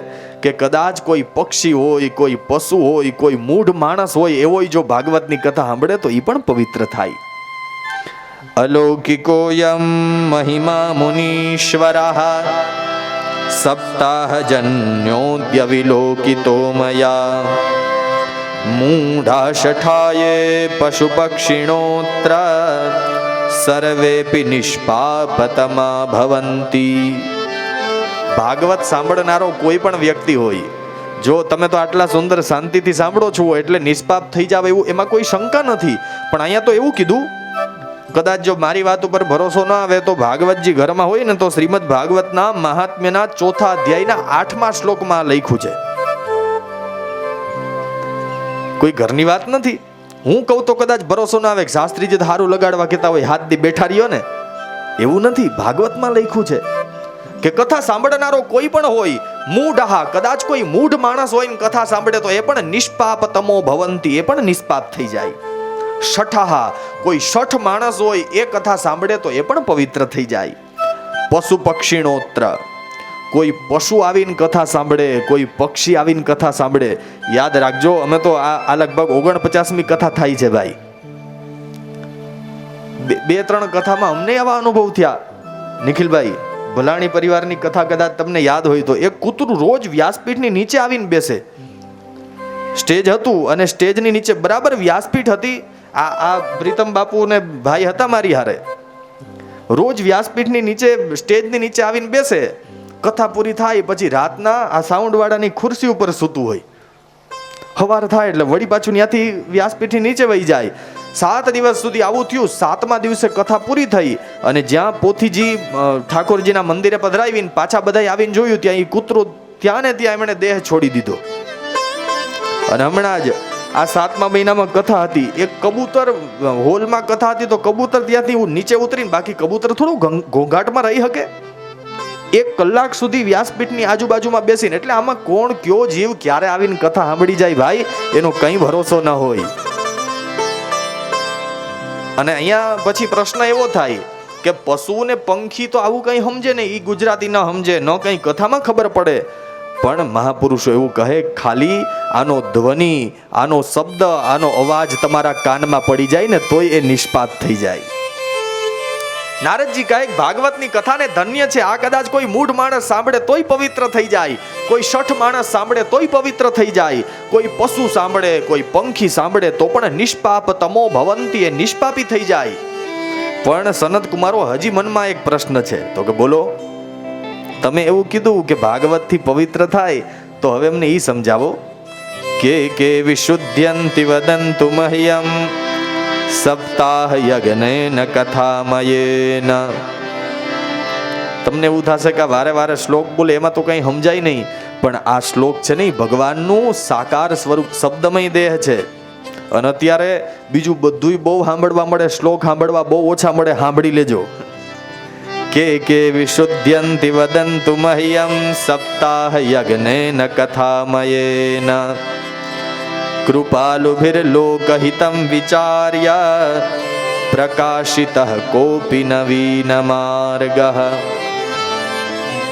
કે કદાચ કોઈ પક્ષી હોય, કોઈ પશુ હોય, કોઈ મૂઢ માણસ હોય, એવો જો ભાગવતની કથા સાંભળે તો એ પણ પવિત્ર થાય. અલૌકિકોયમ મહિમા મુનીશ્વરઃ સપ્તાહજન્યોદ્ય વિલોકિતો મયા મૂઢાશઠાયે પશુ પક્ષિણોત્ર સર્વેપી નિષ્પાપતમા ભવંતી. ભાગવત સાંભળનારો કોઈ પણ વ્યક્તિ હોય, જો તમે તો આટલા સુંદર શાંતિથી સાંભળો છો એટલે નિષ્પાપ થઈ જાવ એવું એમાં કોઈ શંકા નથી. પણ અહીંયા તો એવું કીધું, કદાચ જો મારી વાત ઉપર ભરોસો ના આવે તો ભાગવતજી ઘરમાં હોય ને તો શ્રીમદ ભાગવતના મહાત્મ્યના 4થા અધ્યાયના 8મા શ્લોકમાં લખ્યું છે. કોઈ ઘરની વાત નથી. હું કહું તો કદાચ ભરોસો ના આવે કે શાસ્ત્રીજી હારું લગાડવા કહેતા હોય, હાથ દી બેઠા રહ્યો ને, એવું નથી. ભાગવતમાં લખ્યું છે કે કથા સાંભળનારો કોઈ પણ હોય, મૂઢા, કદાચ કોઈ મૂઢ માણસ હોય ને કથા સાંભળે તો એ પણ નિષ્પાપતમો ભવંતી, એ પણ નિષ્પાપ થઈ જાય. શઠા, કોઈ શઠ માણસ હોય એ કથા સાંભળે તો એ પણ પવિત્ર થઈ જાય. પશુ પક્ષીણોત્ર, કોઈ પશુ આવીને કથા સાંભળે, કોઈ પક્ષી આવીને કથા સાંભળે. યાદ રાખજો, અમે તો આ લગભગ 49મી કથા થાય છે ભાઈ. 2-3 કથામાં અમને આવા અનુભવ થયા. નિખિલભાઈ, ભલાણી પરિવારની કથા કદાચ તમને યાદ હોય તો એક કૂતરું રોજ વ્યાસપીઠની નીચે આવીને બેસે. સ્ટેજ હતું અને સ્ટેજની નીચે બરાબર વ્યાસપીઠ હતી. આ પ્રીતમ બાપુ ને ભાઈ હતા મારી હારે. રોજ વ્યાસપીઠની નીચે, સ્ટેજની નીચે આવીને બેસે. કથા પૂરી થાય પછી રાતના આ સાઉન્ડ વાળાની ખુરશી ઉપર સૂતું હોય. સવાર થાય એટલે વળી પાછું ત્યાંથી વ્યાસપીઠની નીચે વહી જાય. 7 દિવસ સુધી આવું થયું. 7મા દિવસે કથા પૂરી થઈ અને જ્યાં પોથીજી ઠાકોરજીના મંદિરે પધરાવીને પાછા બધા આવીને જોયું, ત્યાં એ કૂતરો ત્યાં ને ત્યાં એમણે દેહ છોડી દીધો. અને હમણાં જ આ 7મા મહિનામાં કથા હતી. એક કબૂતર હોલમાં કથા હતી તો કબૂતર ત્યાંથી નીચે ઉતરીને, બાકી કબૂતર થોડું ઘોંઘાટમાં રહી શકે. 1 કલાક સુધી વ્યાસપીઠની આજુબાજુમાં બેસીને, એટલે આમાં કોણ કયો જીવ ક્યારે આવીને કથા સાંભળી જાય ભાઈ, એનો કઈ ભરોસો ન હોય. અને અહીંયા પછી પ્રશ્ન એવો થાય કે પશુ ને પંખી તો આવું કંઈ સમજે ને, એ ગુજરાતી ન સમજે, ન કંઈ કથામાં ખબર પડે, પણ મહાપુરુષો એવું કહે, ખાલી આનો ધ્વનિ, આનો શબ્દ, આનો અવાજ તમારા કાનમાં પડી જાય ને તોય એ નિષ્પાપ થઈ જાય. નારદજી કહે, ભાગવતની કથાને ધન્ય છે. આ કદાચ કોઈ મૂઢ માણસ સાંભળે તોય પવિત્ર થઈ જાય, કોઈ શઠ માણસ સાંભળે તોય પવિત્ર થઈ જાય, કોઈ પશુ સાંભળે, કોઈ પંખી સાંભળે તો પણ નિષ્પાપ તમો ભવંતી, એ નિષ્પાપી થઈ જાય. પણ સનત કુમારો, હજી મનમાં એક પ્રશ્ન છે. તો કે બોલો. તમે એવું કીધું કે ભાગવતથી પવિત્ર થાય, તો હવે અમને એ સમજાવો કે વિશુદ્ધ્યંતિ વદન્તુ મહ્યમ સપ્તાહ યજ્ઞેન કથામયેન. તમને એવું થશે કે વારે વારે શ્લોક બોલે એમાં તો કંઈ સમજાય નહીં, પણ આ શ્લોક છે નહીં, ભગવાનનું સાકાર સ્વરૂપ શબ્દમય દેહ છે. અને અત્યારે બીજું બધુંય બહુ સાંભળવા મળે, શ્લોક સાંભળવા બહુ ઓછા મળે. સાંભળી લેજો. કે વિશુદ્ધ્યંતિ વદન્તુ મહ્યમ સપ્તાહ યજ્ઞેન કથામયેન કૃપાલુભિર્લોકહિતં વિચાર્ય પ્રકાશિતઃ કોપી નવીન માર્ગઃ.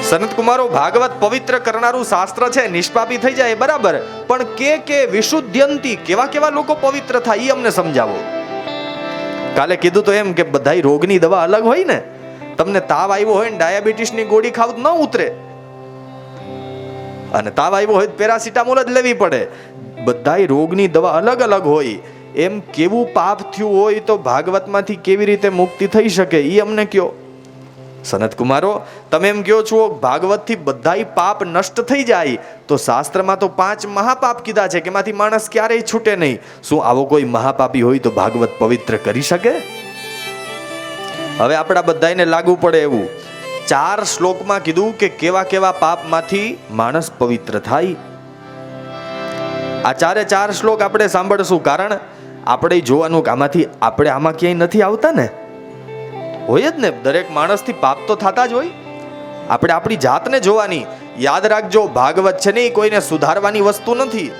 સનત કુમારો, ભાગવત પવિત્ર કરનારું શાસ્ત્ર છે, નિષ્પાપી થઈ જાય બરાબર, પણ કે વિશુદ્ધ્યંતિ, કેવા કેવા લોકો પવિત્ર થાય એ અમને સમજાવો. કાલે કીધું તો એમ કે બધાય રોગની દવા અલગ હોય ને. તમને તાવ આવ્યો હોય ને ડાયાબિટીસની ગોળી ખાવ ન ઉતરે, અને તાવ આવ્યો હોય પેરાસિટામોલ જ લેવી પડે. બધાય રોગની દવા અલગ અલગ હોય. એમ કેવું પાપ થયું હોય તો ભાગવતમાંથી કેવી રીતે મુક્તિ થઈ શકે એ અમને કયો. સનત કુમારો, તમે એમ કહો છો ભાગવતથી બધાય પાપ નષ્ટ થઈ જાય, તો શાસ્ત્રમાં તો 5 મહાપાપ કીધા છે કે એમાંથી માણસ ક્યારેય છૂટે નહીં. શું આવો કોઈ મહાપાપી હોય તો ભાગવત પવિત્ર કરી શકે? હવે આપણા બધાને લાગુ પડે એવું 4 શ્લોકમાં કીધું કે કેવા કેવા પાપમાંથી માણસ પવિત્ર થાય. આ 4 શ્લોક આપણે સાંભળશું, કારણ આપણે જોવાનું કે આમાં ક્યાંય નથી આવતા ને. હોય જ ને, દરેક માણસથી પાપ તો થતા જ હોય. આપણે આપણી જાતને જોવાની. યાદ રાખજો, ભાગવત છે નહીં કોઈને સુધારવાની વસ્તુ નથી.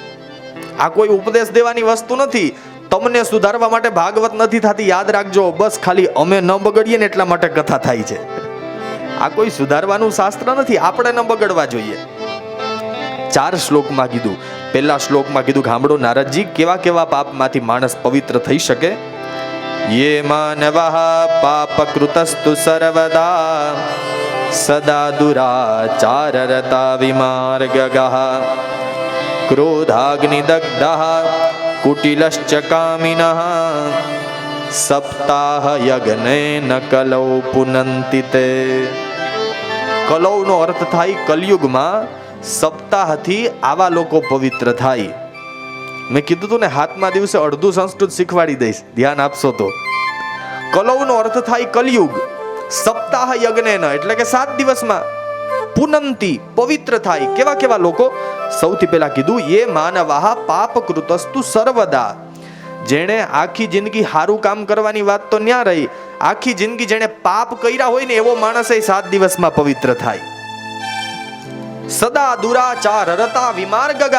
આ કોઈ ઉપદેશ દેવાની વસ્તુ નથી. તમને સુધારવા માટે ભાગવત નથી થતી, યાદ રાખજો. બસ ખાલી અમે ન બગડીએ ને એટલા માટે કથા થાય છે. આ કોઈ સુધારવાનું શાસ્ત્ર નથી, આપણે ન બગડવા જોઈએ. 4 શ્લોકમાં કીધું. પહેલા શ્લોકમાં કીધું, સાંભળો નારદજી, કેવા કેવા પાપમાંથી માણસ પવિત્ર થઈ શકે. યે માનવઃ પાપકૃતસ્તુ સર્વદા સદા દુરાચારરતા વિમાર્ગગઃ ક્રોધાગ્નિદગ્ધઃ કુટિલશ્ચ કામિનઃ સપ્તાહ યજ્ઞેન કલૌ પુનંતિ તે. કલૌનો અર્થ થાય કલયુગમાં સપ્તાહથી આવા લોકો પવિત્ર થાય. મેં કીધું તું ને, 7મા દિવસે અડધું સંસ્કૃત શીખવાડી દઈશ, ધ્યાન આપશો તો. કલૌનો અર્થ થાય કલયુગ. સપ્તાહ યજ્ઞેન એટલે કે 7 દિવસમાં પુનંતિ પવિત્ર થાય. કેવા કેવા લોકો? સૌથી પહેલા કીધું, યે માનવઃ પાપકૃતસ્તુ સર્વદા. જેણે આખી જિંદગી સારું કામ કરવાની વાત તો ન્યા રહી, આખી જિંદગી જેણે પાપ કર્યા હોય ને એવો માણસ 7 દિવસમાં પવિત્ર થાય. સદા દુરાચાર રતા વિમાર્ગગઃ.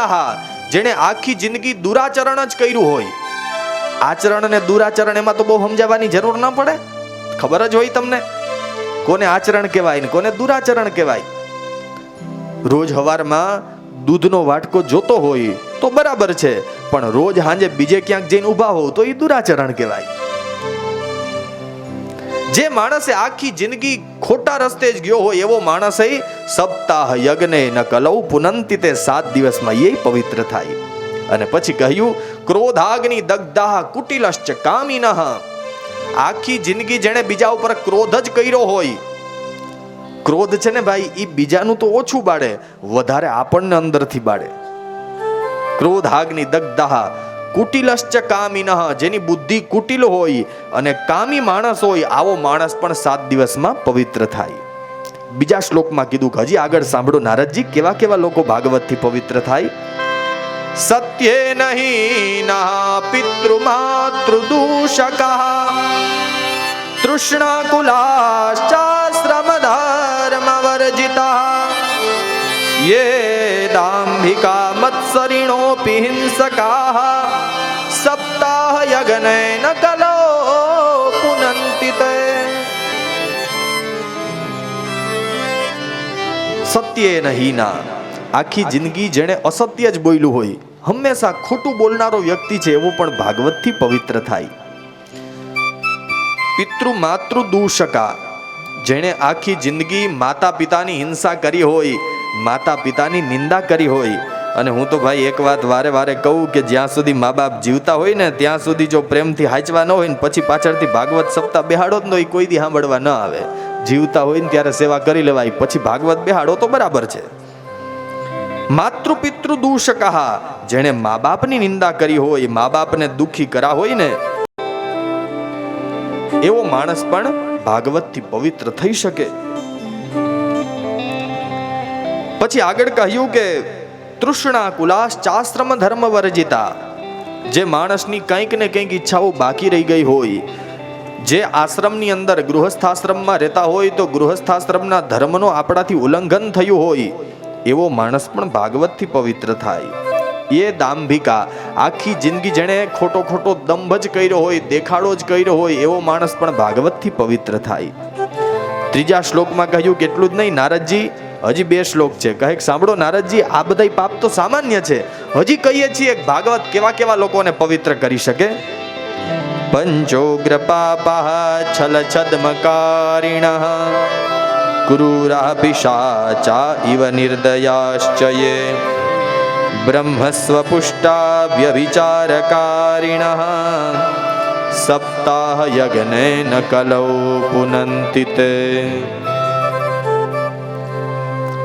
જેણે આખી જિંદગી દુરાચરણ જ કર્યું હોય. આચરણ ને દુરાચરણ એમાં તો બહુ સમજાવવાની જરૂર ન પડે, ખબર જ હોય તમને કોને આચરણ કહેવાય ને કોને દુરાચરણ કહેવાય. રોજ સવારમાં દૂધનો વાટકો જોતો હોય તો બરાબર છે, પણ રોજ સાંજે બીજે ક્યાંક જઈને ઊભા હો તો એ દુરાચરણ કહેવાય. જે માણસે આખી જિંદગી ખોટા રસ્તે જ ગયો હોય એવો માણસ સપ્તાહ યજ્ઞે ન કલૌ પુનંતિ તે 7 દિવસમાં એ પવિત્ર થાય. અને પછી કહ્યું, ક્રોધાગ્નિ દગ્ધઃ કુટિલશ્ચ કામિનઃ. આખી જિંદગી જેણે બીજા ઉપર ક્રોધ જ કર્યો હોય. ક્રોધ છે ને ભાઈ, એ બીજાનું તો ઓછું બાળે, વધારે આપણને અંદરથી બાળે. ક્રોધાગ્નિ દગ્ધઃ કુટિલશ્ચ કામિનઃ. જેની બુદ્ધિ કુટિલ હોય અને કામી માણસ હોય, આવો માણસ પણ 7 દિવસમાં પવિત્ર થાય. બીજા શ્લોકમાં કીધું કે હજી આગળ સાંભળો નારદજી, કેવા કેવા લોકો ભાગવતથી પવિત્ર થાય. સત્યેન હીનઃ પિતૃમાતૃદૂષકઃ તૃષ્ણાકુલાશ્ચાશ્રમ ધર્મવર્જિતઃ યે દાંભિકા મત્સરિણોપી હિંસકાઃ સપ્તાહ યજ્ઞેન કલૌ પુનંતિ તે. સત્યેન હીના. આખી જિંદગી જેણે અસત્ય જ બોલ્યું હોય, હંમેશા ખોટું બોલનારો વ્યક્તિ છે, એવો પણ ભાગવતથી પવિત્ર થાય. પિતૃ માતૃ દૂષકા, જેણે આખી જિંદગી માતા પિતાની હિંસા કરી હોય, માતા પિતાની નિંદા કરી હોય. અને હું તો ભાઈ એક વાત વારે વારે કહું કે જ્યાં સુધી મા બાપ જીવતા હોય ને ત્યાં સુધી જો પ્રેમથી હાચવા ન હોય ને પછી પાછળથી ભાગવત સપ્તાહ બેહાડો જ ન કોઈ દી સાંભળવા ન આવે. જીવતા હોય ને ત્યારે સેવા કરી લેવાય, પછી ભાગવત બેહાડો તો બરાબર છે. માતૃ પિતૃ દૂષકા, જેણે મા બાપની નિંદા કરી હોય, મા બાપને દુખી કર્યા હોય ને, એવો માણસ પણ ભાગવતથી પવિત્ર થઈ શકે. પછી આગળ કહ્યું કે તૃષ્ણા કુલાશ્ચાશ્રમ ધર્મ વર્જિતા, જે માણસની કંઈક ને કંઈક ઈચ્છાઓ બાકી રહી ગઈ હોય, જે આશ્રમની અંદર ગૃહસ્થાશ્રમમાં રહેતા હોય તો ગૃહસ્થાશ્રમના ધર્મનો આપણાથી ઉલ્લંઘન થયું હોય, એવો માણસ પણ ભાગવતથી પવિત્ર થાય. એ દાંભિકા, આખી જિંદગી જેણે ખોટો ખોટો દંભ જ કર્યો હોય, દેખાડો જ કર્યો હોય, એવો માણસ પણ ભાગવતથી પવિત્ર થાય. ત્રીજા શ્લોકમાં કહ્યું કેટલું જ નહીં નારદજી, હજી 2 શ્લોક છે. કહે સાંભળો નારદજી, આ બધા પાપ તો સામાન્ય છે, હજી કહીએ છીએ ભાગવત કેવા કેવા લોકોને પવિત્ર કરી શકે. પંચોગ્ર પાપઃ છલ છદ્મકારિણઃ ક્રૂરા પિશાચા ઇવ નિર્દયાશ્ચયે બ્રહ્મસ્વપુષ્ટા વ્યભિચારકારિણઃ સપ્તાહ યજ્ઞેન કલૌ પુનંતિ તે.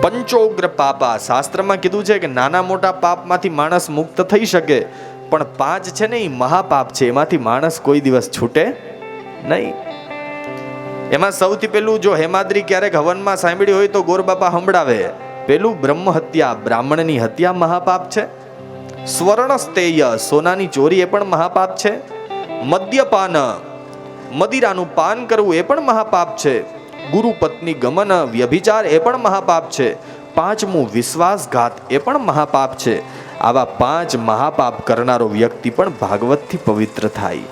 પંચોગ્ર પાપા, શાસ્ત્રમાં કીધું છે કે નાના મોટા પાપમાંથી માણસ મુક્ત થઈ શકે, પણ 5 છે ને એ મહાપાપ છે, એમાંથી માણસ કોઈ દિવસ છૂટે નહીં. એમાં સૌથી પહેલું, જો હેમાદ્રી ક્યારેક હવનમાં સાંભળ્યું હોય તો ગોરબાપા સંભળાવે, પેલું બ્રહ્મ હત્યા, બ્રાહ્મણની હત્યા મહાપાપ છે. સ્વર્ણસ્તેય, સોનાની ચોરી, એ પણ મહાપાપ છે. મદ્યપાન, મદિરાનું પાન કરવું, એ પણ મહાપાપ છે. ગુરુ પત્ની ગમન, વ્યભિચાર, એ પણ મહાપાપ છે. 5મું વિશ્વાસઘાત, એ પણ મહાપાપ છે. આવા 5 મહાપાપ કરનારો વ્યક્તિ પણ ભાગવતથી પવિત્ર થાય.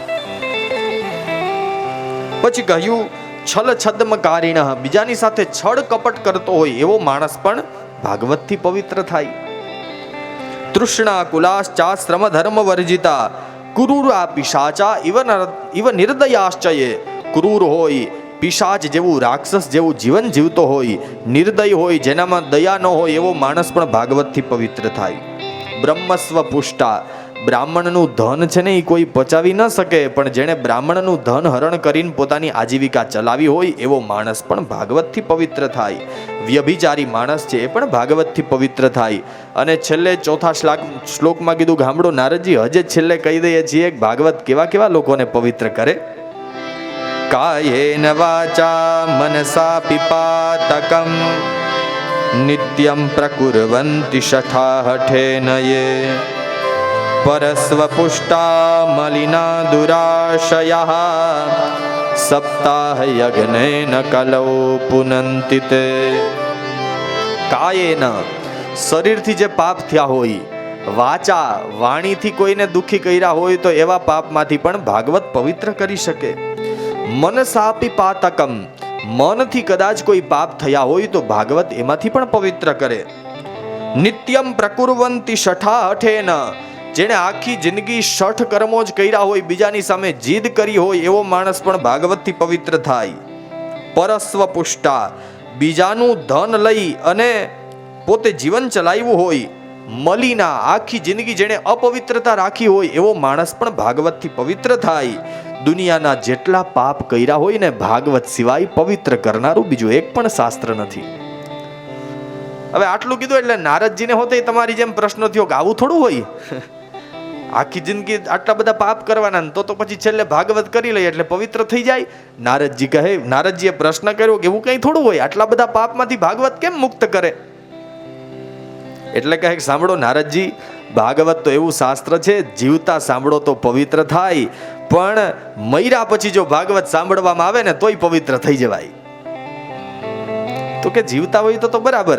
પછી કહ્યું છલ છદ્મકારિણઃ, બીજાની સાથે છળ કપટ કરતો હોય એવો માણસ પણ ભાગવતથી પવિત્ર થાય. તૃષ્ણા કુલાશ્ચાશ્રમ ધર્મ વર્જિતા ક્રૂરા પિશાચા ઇવ નિર્દયાશ્ચયે, ક્રૂર હોય, પિશાચ જેવું, રાક્ષસ જેવું જીવન જીવતો હોય, નિર્દય હોય, જેનામાં દયા ન હોય, એવો માણસ પણ ભાગવતથી પવિત્ર થાય. બ્રહ્મસ્વ પુષ્ટા, બ્રાહ્મણનું ધન છે ને એ કોઈ પચાવી ન શકે, પણ જેણે બ્રાહ્મણનું ધન હરણ કરીને પોતાની આજીવિકા ચલાવી હોય, એવો માણસ પણ ભાગવતથી પવિત્ર થાય. વ્યભિચારી માણસ છે એ પણ ભાગવતથી પવિત્ર થાય. અને છેલ્લે ચોથા શ્લોકમાં કીધું ગામડો નારદજી, હજે છેલ્લે કહી દઈએ છીએ ભાગવત કેવા કેવા લોકોને પવિત્ર કરે. કાયેન વાચા મનસા પિપાતકમ નિત્યમ પ્રકુર્વન્તિ શઠાહઠેન યે પરસ્વપુષ્ટા મલિના દુરાશયઃ સપ્તાહ યજ્ઞેન કલૌ પુનંતિ તે. કાયેન, શરીરથી જે પાપ થયા હોય, વાચા, વાણીથી કોઈને દુખી કર્યા હોય તો એવા પાપમાંથી પણ ભાગવત પવિત્ર કરી શકે. મનસાપી પાતકમ, મનથી કદાચ કોઈ પાપ થયા હોય તો ભાગવત એમાંથી પણ પવિત્ર કરે. નિત્યમ પ્રકુર્વંતિ શઠાહઠેન, જેણે આખી જિંદગી 6 કર્મો જ કર્યા હોય, બીજાની સામે જીદ કરી હોય, એવો માણસ પણ ભાગવતથી પવિત્ર થાય. પરસ્વ પુષ્ટા, બીજાનું ધન લઈ અને પોતે જીવન ચલાવ્યું હોય, મલિના, આખી જિંદગી જેણે અપવિત્રતા રાખી હોય, એવો માણસ પણ ભાગવતથી પવિત્ર થાય. દુનિયાના જેટલા પાપ કર્યા હોય ને, ભાગવત સિવાય પવિત્ર કરનારું બીજું એક પણ શાસ્ત્ર નથી. હવે આટલું કીધું એટલે નારદજીને હોતે તમારી જેમ પ્રશ્ન થયો કે આવું થોડું હોય, આખી જિંદગી આટલા બધા પાપ કરવાના, તો પછી છેલ્લે ભાગવત કરી લઈએ એટલે પવિત્ર થઈ જાય. નારદજી કહે, નારદજીએ પ્રશ્ન કર્યો કે એવું કંઈ થોડું હોય, આટલા બધા પાપમાંથી ભાગવત કેમ મુક્ત કરે? એટલે કહે સાંભળો નારદજી, ભાગવત તો એવું શાસ્ત્ર છે, જીવતા સાંભળો તો પવિત્ર થાય, પણ મર્યા પછી જો ભાગવત સાંભળવામાં આવે ને તોય પવિત્ર થઈ જવાય. તો કે જીવતા હોય તો બરાબર,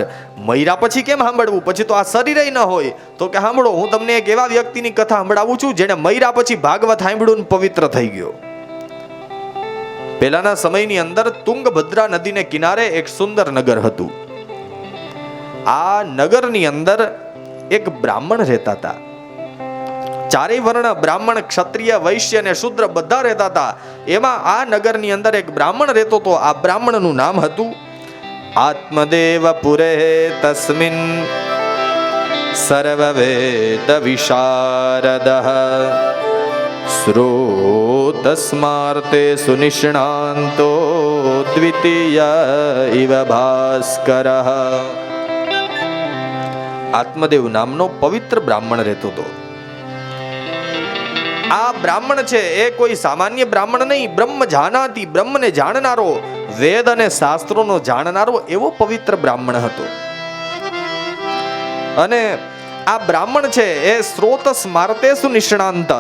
મર્યા પછી કેમ સાંભળવું? પછી તો આ શરીર ન હોય. તો કે સાંભળો, હું તમને એક એવા વ્યક્તિની કથા સંભળાવું છું જેને મર્યા પછી ભાગવત સાંભળ્યું પવિત્ર થઈ ગયો. પહેલાના સમયની અંદર તુંગભદ્રા નદીને કિનારે એક સુંદર નગર હતું. આ નગરની અંદર એક બ્રાહ્મણ રહેતા હતા. ચારેય વર્ણ, બ્રાહ્મણ, ક્ષત્રિય, વૈશ્ય અને શૂદ્ર બધા રહેતા હતા. એમાં આ નગરની અંદર એક બ્રાહ્મણ રહેતો હતો. આ બ્રાહ્મણનું નામ હતું આત્મદેવ પુરે તસ્મિન સર્વવેદ વિશારદઃ શ્રોતસ્માર્તે સુનિષ્ણાંતો દ્વિતીય ઇવ ભાસ્કરઃ. આત્મદેવ નામનો પવિત્ર બ્રાહ્મણ રહેતો હતો. આ બ્રાહ્મણ છે એ કોઈ સામાન્ય બ્રાહ્મણ નહીં, બ્રહ્મ જાનાતિ, બ્રહ્મને જાણનારો, વેદ અને શાસ્ત્રોનો જાણનારો એવો પવિત્ર બ્રાહ્મણ હતો. અને આ બ્રાહ્મણ છે એ શ્રોત સ્માર્તેસુ નિષ્ણાંત,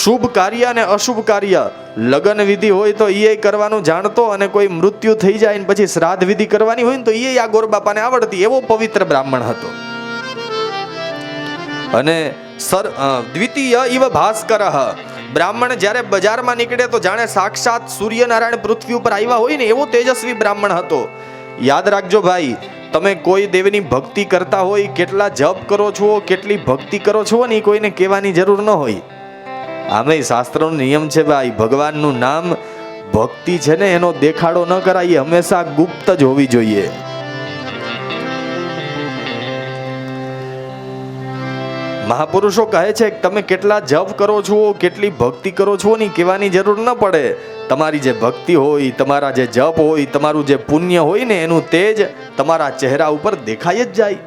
શુભ કાર્ય અને અશુભ કાર્ય, લગ્ન વિધિ હોય તો એ કરવાનું જાણતો, અને કોઈ મૃત્યુ થઈ જાય ને પછી શ્રાદ્ધ વિધિ કરવાની હોય ને તો એ આ ગોરબાપાને આવડતી, એવો પવિત્ર બ્રાહ્મણ હતો. અને દ્વિતીય ઇવ ભાસ્કરઃ, બ્રાહ્મણ જ્યારે બજારમાં નીકળે તો જાણે સાક્ષાત સૂર્યનારાયણ પૃથ્વી ઉપર આવ્યા હોય ને એવો તેજસ્વી બ્રાહ્મણ હતો. યાદ રાખજો ભાઈ, તમે કોઈ દેવની ભક્તિ કરતા હોય, કેટલા જપ કરો છો, કેટલી ભક્તિ કરો છો ને કોઈને કહેવાની જરૂર ન હોય. આમે શાસ્ત્રનો નિયમ છે ભાઈ, ભગવાનનું નામ ભક્તિ છે ને એનો દેખાડો ન કરાય, હંમેશા ગુપ્ત જ હોવી જોઈએ. મહાપુરુષો કહે છે કે તમે કેટલા જપ કરો છો, કેટલી ભક્તિ કરો છો ની કહેવાની જરૂર ન પડે. તમારી જે ભક્તિ હોય, તમારા જે જપ હોય, તમારું જે પુણ્ય હોય ને એનું તેજ તમારા ચહેરા ઉપર દેખાઈ જ જાય.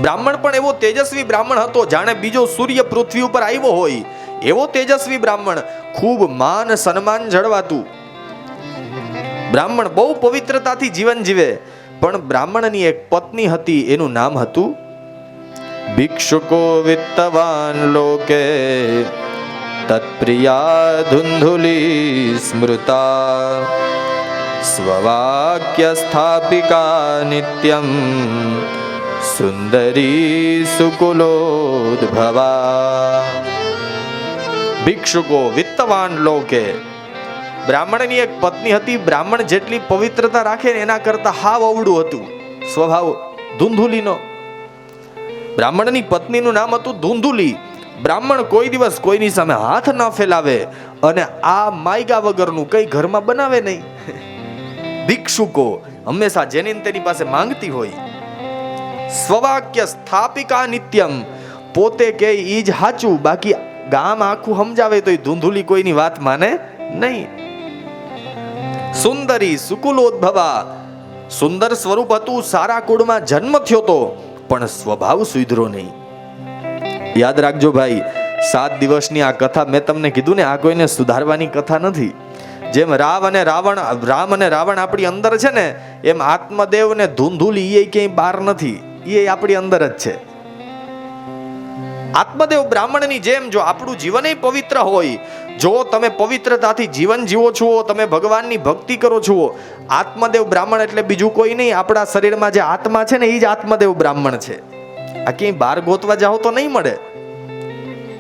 બ્રાહ્મણ પણ એવો તેજસ્વી બ્રાહ્મણ હતો, જાણે બીજો સૂર્ય પૃથ્વી ઉપર આવ્યો હોય એવો તેજસ્વી બ્રાહ્મણ, ખૂબ માન સન્માન જળવાતું બ્રાહ્મણ, બહુ પવિત્રતાથી જીવન જીવે. પણ બ્રાહ્મણની એક પત્ની હતી, એનું નામ હતું ભિક્ષુકો વિત્તવાન લોકે તત્પ્રિયા ધુંધુલી સ્મૃતા સ્વવાક્ય સ્થાપિકા નિત્યમ સુંદરી સુકુલોદ્ભવા. ભિક્ષુકો વિત્તવાન લોકે, બ્રાહ્મણની એક પત્ની હતી. બ્રાહ્મણ જેટલી પવિત્રતા રાખે ને એના કરતા હાવ અવળું હતું સ્વભાવ ધુંધુલીનો. બ્રાહ્મણની પત્નીનું નામ હતું ધુંધુલી. બ્રાહ્મણ કોઈ દિવસ કોઈની સામે હાથ ન ફેલાવે અને આ માયગા વગરનું કઈ ઘરમાં બનાવે નહીં. ભિક્ષુકો હંમેશા જેની તેની પાસે માંગતી હોય. સ્વવાક્ય સ્થાપિકા નિત્યમ, પોતે કે ઈ જ હાચું, બાકી ગામ આખું સમજાવે તો ધુંધુલી કોઈની વાત માને નહીં. સુંદરી સુકુલોદ્ભવા, સુંદર સ્વરૂપ હતું, સારા કુળમાં જન્મ થયો તો પણ સ્વભાવ સુધરો નહીં. યાદ રાખજો ભાઈ, 7 દિવસની આ કથા મેં તમને કીધું ને, આ કોઈને સુધારવાની કથા નથી. જેમ રામ અને રાવણ આપણી અંદર છે ને, એમ આત્મદેવ ને ધુંધુલી એ ક્યાંય બહાર નથી, એ આપણી અંદર જ છે. આત્મદેવ બ્રાહ્મણની જેમ જો આપણું જીવન પવિત્ર હોય, જો તમે પવિત્રતાથી જીવન જીવો છો, તમે ભગવાનની ભક્તિ કરો છો, આત્મદેવ બ્રાહ્મણ એટલે બીજું કોઈ નહીં, આપણા શરીરમાં જે આત્મા છે ને એ જ આત્મદેવ બ્રાહ્મણ છે. આ ક્યાંય બહાર ગોતવા જાઓ તો નહીં મળે.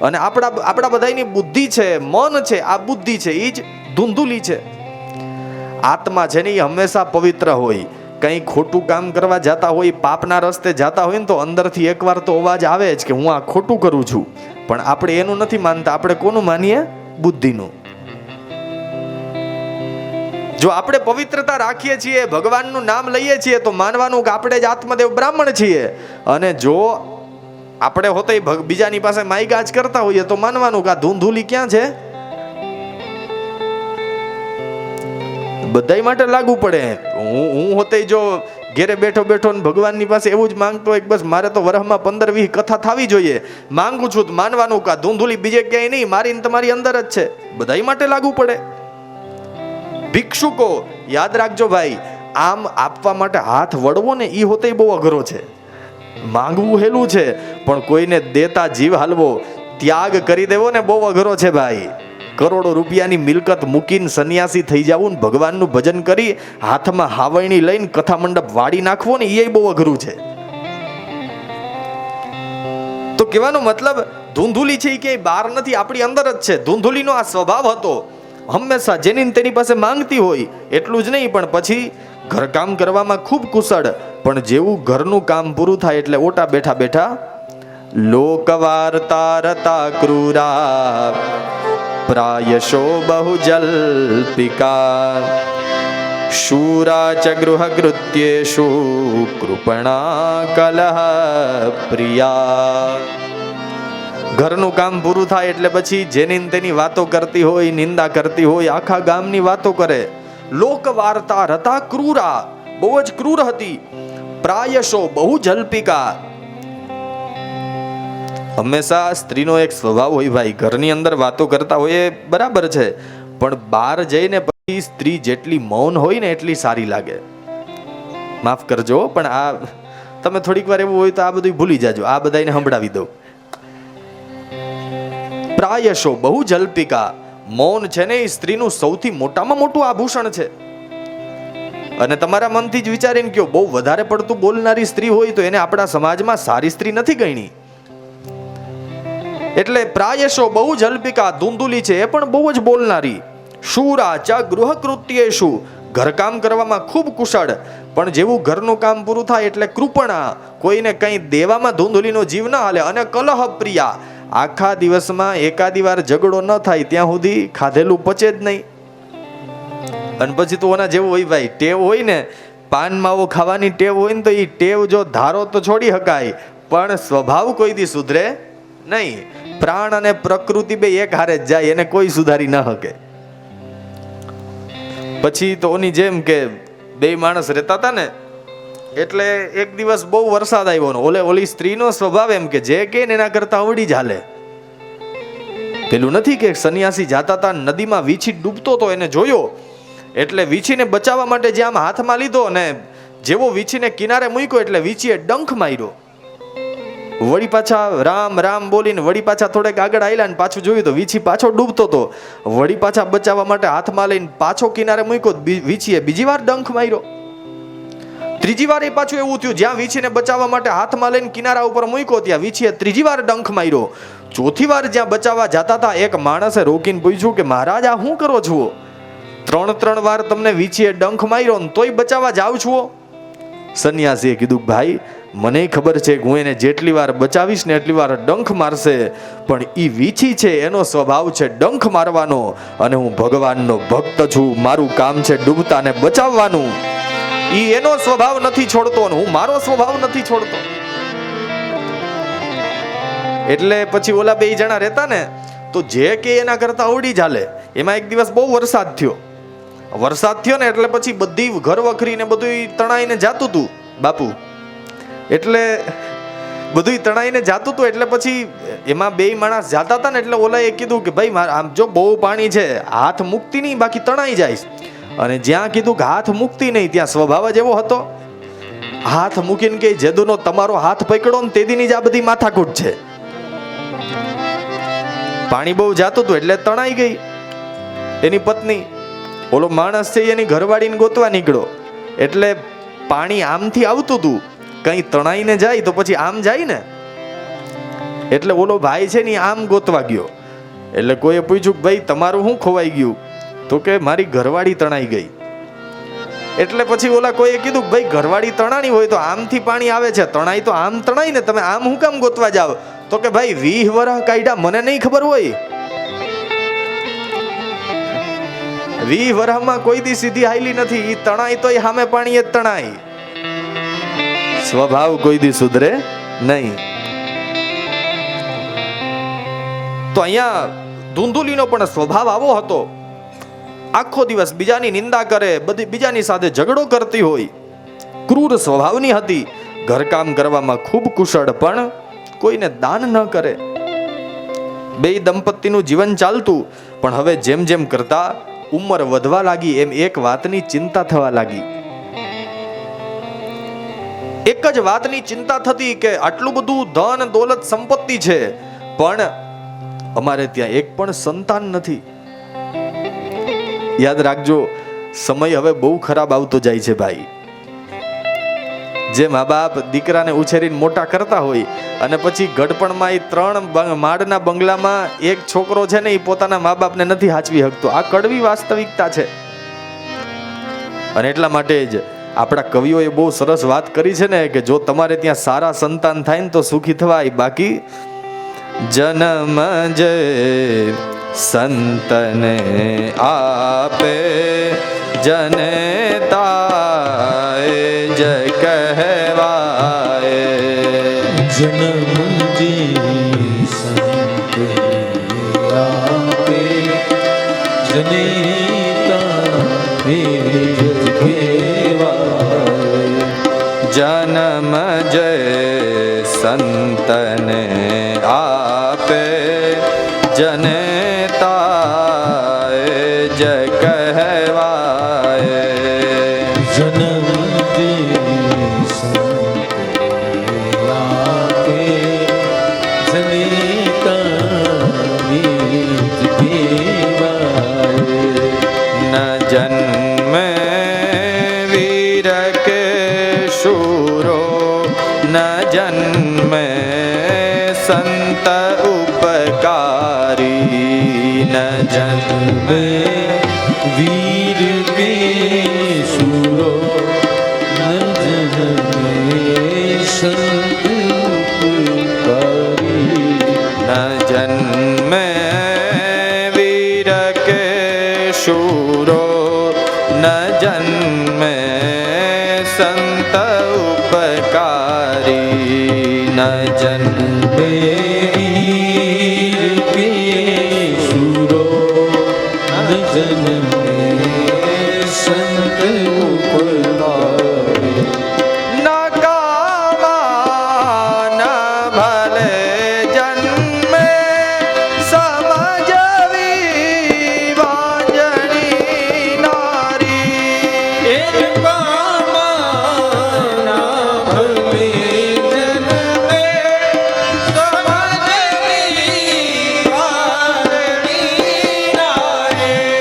અને આપણા બધાની બુદ્ધિ છે, મન છે, આ બુદ્ધિ છે એ જ ધુંધુલી છે. આત્મા છે ને એ હંમેશા પવિત્ર હોય. કંઈ ખોટું કામ કરવા જતા હોય, પાપના રસ્તે જતા હોય ને તો અંદરથી એકવાર તો અવાજ આવે જ કે હું આ ખોટું કરું છું. પણ આપણે એનું નથી માનતા, આપણે કોનું માનીએ? બુદ્ધિનું. જો આપણે પવિત્રતા રાખીએ છીએ, ભગવાનનું નામ લઈએ છીએ, તો માનવાનું કે આપણે જ આત્મદેવ બ્રાહ્મણ છીએ. અને જો આપણે હોતે બીજાની પાસે માયગા જ કરતા હોઈએ તો માનવાનું કે આ ધૂંધુલી ક્યાં છે. બધાય માટે લાગુ પડે. હું હોતે જો ઘેરે બેઠો ભગવાનની પાસે એવું જ માંગતો હોય, બસ મારે તો વરહમાં 15-20 કથા થવી જોઈએ, માંગુ છું તો માનવાનું કે ધૂંધુલી બીજે ક્યાંય નહીં, મારી તમારી અંદર જ છે. બધાય માટે લાગુ પડે. ભિક્ષુકો યાદ રાખજો ભાઈ, આમ આપવા માટે હાથ વળવો ને એ હોતે બહુ અઘરો છે. માંગવું હેલું છે, પણ કોઈને દેતા જીવ હાલવો, ત્યાગ કરી દેવો ને બહુ અઘરો છે ભાઈ. કરોડો રૂપિયાની મિલકત મૂકીને સંન્યાસી થઈ જવું ને ભગવાનનું ભજન કરી હાથમાં હાવરણી લઈને કથા મંડપ વાળી નાખવો ને એ બહુ અઘરું છે. તો કહેવાનો મતલબ ધૂંધુલી છે એ ક્યાંય બહાર નથી, આપણી અંદર જ છે. ધૂંધુલીનો આ સ્વભાવ હતો, હંમેશા જેની તેની પાસે માંગતી હોય. એટલું જ નહીં પણ પછી ઘરકામ કરવામાં ખૂબ કુશળ, પણ જેવું ઘરનું કામ પૂરું થાય એટલે ઓટા બેઠા બેઠા લોકવાર્તા રતા ક્રૂરા પ્રાયશો બહુ જલ્પિકા શૂરા ચ ગૃહકૃત્યેષુ કૃપણા કલહ પ્રિયા. ઘરનું કામ પૂરું થાય એટલે પછી જેની તેની વાતો કરતી હોય, નિંદા કરતી હોય, આખા ગામની વાતો કરે. લોક વાર્તા રતા ક્રૂરા, બહુ જ ક્રૂર હતી. પ્રાયશો બહુ જલ્પિકા. હંમેશા સ્ત્રીનો એક સ્વભાવ હોય ભાઈ, ઘરની અંદર વાતો કરતા હોય એ બરાબર છે, પણ બહાર જઈને પછી સ્ત્રી જેટલી મૌન હોય ને એટલી સારી લાગે. માફ કરજો, પણ આ તમે થોડીક વાર એવું હોય તો આ બધું ભૂલી જાજો, આ બધાને સંભળાવી દઉં. પ્રાયશો બહુ જલ્પિકા. મૌન છે ને એ સ્ત્રીનું સૌથી મોટામાં મોટું આભૂષણ છે. અને તમારા મનથી જ વિચારીને કયો, બહુ વધારે પડતું બોલનારી સ્ત્રી હોય તો એને આપણા સમાજમાં સારી સ્ત્રી નથી ગણી. એટલે પ્રાયશો બહુ જલ્પિકા, ધૂંધુલી છે એ પણ બહુ જ બોલનારી. શૂરા ચ ગૃહકૃત્યેષુ, ઘરકામ કરવામાં ખૂબ કુશળ, પણ જેવું ઘરનું કામ પૂરું થાય એટલે કૃપણા, કોઈને કંઈ દેવામાં ધૂંધુલીનો જીવ ન હાલે. અને કલહ પ્રિયા, આખા દિવસમાં એકાદી વાર ઝઘડો ન થાય ત્યાં સુધી ખાધેલું પચે જ નહીં. અને પછી તો ઓના જેવું હોય ભાઈ, ટેવ હોય ને, પાન માવો ખાવાની ટેવ હોય ને, તો એ ટેવ જો ધારો તો છોડી શકાય, પણ સ્વભાવ કોઈ દી સુધરે નહીં. પ્રાણ અને પ્રકૃતિ બે એક હારે જ જાય, એને કોઈ સુધારી ન શકે. પછી તો ઓની જેમ કે બે માણસ રહેતા હતા ને, એટલે એક દિવસ બહુ વરસાદ આવ્યો ને ઓલી સ્ત્રીનો સ્વભાવ એમ કે જે કે એના કરતા આવડી જ હાલે. પેલું નથી કે સન્યાસી જાતા હતા નદીમાં, વીછી ડૂબતો તો એને જોયો, એટલે વીછીને બચાવવા માટે જે આમ હાથમાં લીધો ને જેવો વીછીને કિનારે મૂક્યો એટલે વીછીએ ડંખ માર્યો. વળી પાછા રામ રામ બોલીને વળી પાછા થોડેક આગળ આયલા ને પાછું જોયું તો વીછી પાછો ડૂબતો તો. વળી પાછા બચાવવા માટે હાથમાં લઈને પાછો કિનારે મૂક્યો, વીછીએ બીજી વાર ડંખ માર્યો. ત્રીજી વાર એ પાછું એવું થયું, જ્યાં વીછીને બચાવવા માટે હાથમાં લઈને કિનારા ઉપર મૂક્યો ત્યાં વીછીએ ત્રીજી વાર ડંખ માર્યો. ચોથી વાર જ્યાં બચાવવા જતા હતા એક માણસે રોકીને પૂછ્યું કે મહારાજ આ શું કરો છો? 3 વાર તમને વીછીએ ડંખ માર્યો ને તોય બચાવવા જાવ છો? સન્યાસીએ કીધું ભાઈ મને ખબર છે કે હું એને જેટલી વાર બચાવીશ ને એટલી વાર ડંખ મારશે, પણ ઈ વીછી છે એનો સ્વભાવ છે ડંખ મારવાનો, અને હું ભગવાનનો ભક્ત છું, મારું કામ છે ડૂબતાને બચાવવાનું. ઈ એનો સ્વભાવ નથી છોડતો ને હું મારો સ્વભાવ નથી છોડતો. એટલે પછી ઓલા બે જણા રહેતા ને તો જે કે એના કરતા આવડી ચાલે. એમાં એક દિવસ બહુ વરસાદ થયો ને એટલે પછી બધી ઘર વખરી ને બધું તણાઈને જાતું હતું બાપુ. એટલે બધું તણાઈને જાતું હતું એટલે પછી એમાં બે માણસ જાતા હતા ને એટલે ઓલાએ કીધું કે ભાઈ આમ જો બહુ પાણી છે, હાથ મૂકતી નહીં બાકી તણાઈ જાય. અને જ્યાં કીધું કે હાથ મૂકતી નહીં ત્યાં સ્વભાવ જ એવો હતો, હાથ મૂકીને કે જેદુનો તમારો હાથ પકડો ને તેદીની જ આ બધી માથાકૂટ છે. પાણી બહુ જાતું હતું એટલે તણાઈ ગઈ એની પત્ની. ઓલો માણસ છે એની ઘરવાળીને ગોતવા નીકળ્યો, એટલે પાણી આમથી આવતું હતું, કઈ તણાઈને જાય તો પછી આમ જાય ને, એટલે ઓલો ભાઈ છે ને આમ ગોતવા ગયો. એટલે કોઈએ પૂછ્યું ભાઈ તમારું શું ખોવાઈ ગયું? તો કે મારી ઘરવાળી તણાઈ ગઈ. એટલે પછી ઓલા કોઈએ કીધું ભાઈ ઘરવાળી તણાણી હોય તો આમથી પાણી આવે છે, તણાઈ તો આમ તણાઈ ને, તમે આમ હું કામ ગોતવા જાવ? તો કે ભાઈ 20 વર્ષ કાઢ્યા મને નહીં ખબર હોય, 20 વર્ષમાં કોઈ દી સીધી હાઈલી નથી. ઈ તણાઈ તો સામે પાણી જ તણાઈ, સ્વભાવ કોઈ દી સુધરે નહીં. તો અહીંયા ધૂંધુલીનો પણ સ્વભાવ આવો હતો, આખો દિવસ બીજાની નિંદા કરે, બધી બીજાની સાથે ઝઘડો કરતી હોય, ક્રૂર સ્વભાવની હતી. ઘરકામ કરવામાં ખૂબ કુશળ, પણ કોઈને દાન ન કરે. બે દંપતીનું જીવન ચાલતું, પણ હવે જેમ જેમ કરતા ઉંમર વધવા લાગી એમ એક વાતની ચિંતા થવા લાગી. એક જ વાતની ચિંતા થતી કે આટલું બધું ધન દોલત સંપત્તિ છે, પણ અમારે ત્યાં એક પણ સંતાન નથી. યાદ રાખજો, સમય હવે બહુ ખરાબ આવતો જાય છે ભાઈ. જે મા બાપ દીકરાને ઉછેરીને મોટા કરતા હોય અને પછી ગઢપણમાં 3 માળના બંગલામાં એક છોકરો છે ને એ પોતાના મા બાપને નથી હાચવી શકતો. આ કડવી વાસ્તવિકતા છે. અને એટલા માટે જ આપણા કવિઓએ બહુ સરસ વાત કરી છે ને કે જો તમારે ત્યાં સારા સંતાન થાય ને તો સુખી થવાય, બાકી જન્મ જે સંતને આપે જનેતાએ જય કહેવાય. જન્મ જે સંતને આપે જનેતાએ જન્મ જય સંતને આપે જનેતાએ જય કહેવાય. જન્મ જે સંતને આપે જનેતાએ ન જન્મે વીર કે શૂરો ન જન્મે સંત ઉપકારી ન જન્મે વીર કે શૂરો ન જન્મે સંત ઉપકારી ન જન્મે વીર કે શૂરો ન જન્મે સંત ઉપકારી ન જન્મે વીર કે શૂરો ન જન્મે સંત ઉપકારી ન કામા ન ભલે જન્મે સમજવી વાંજણી નારી. એક પામના ભલે જન્મે સમજવી વાંજણી નારી.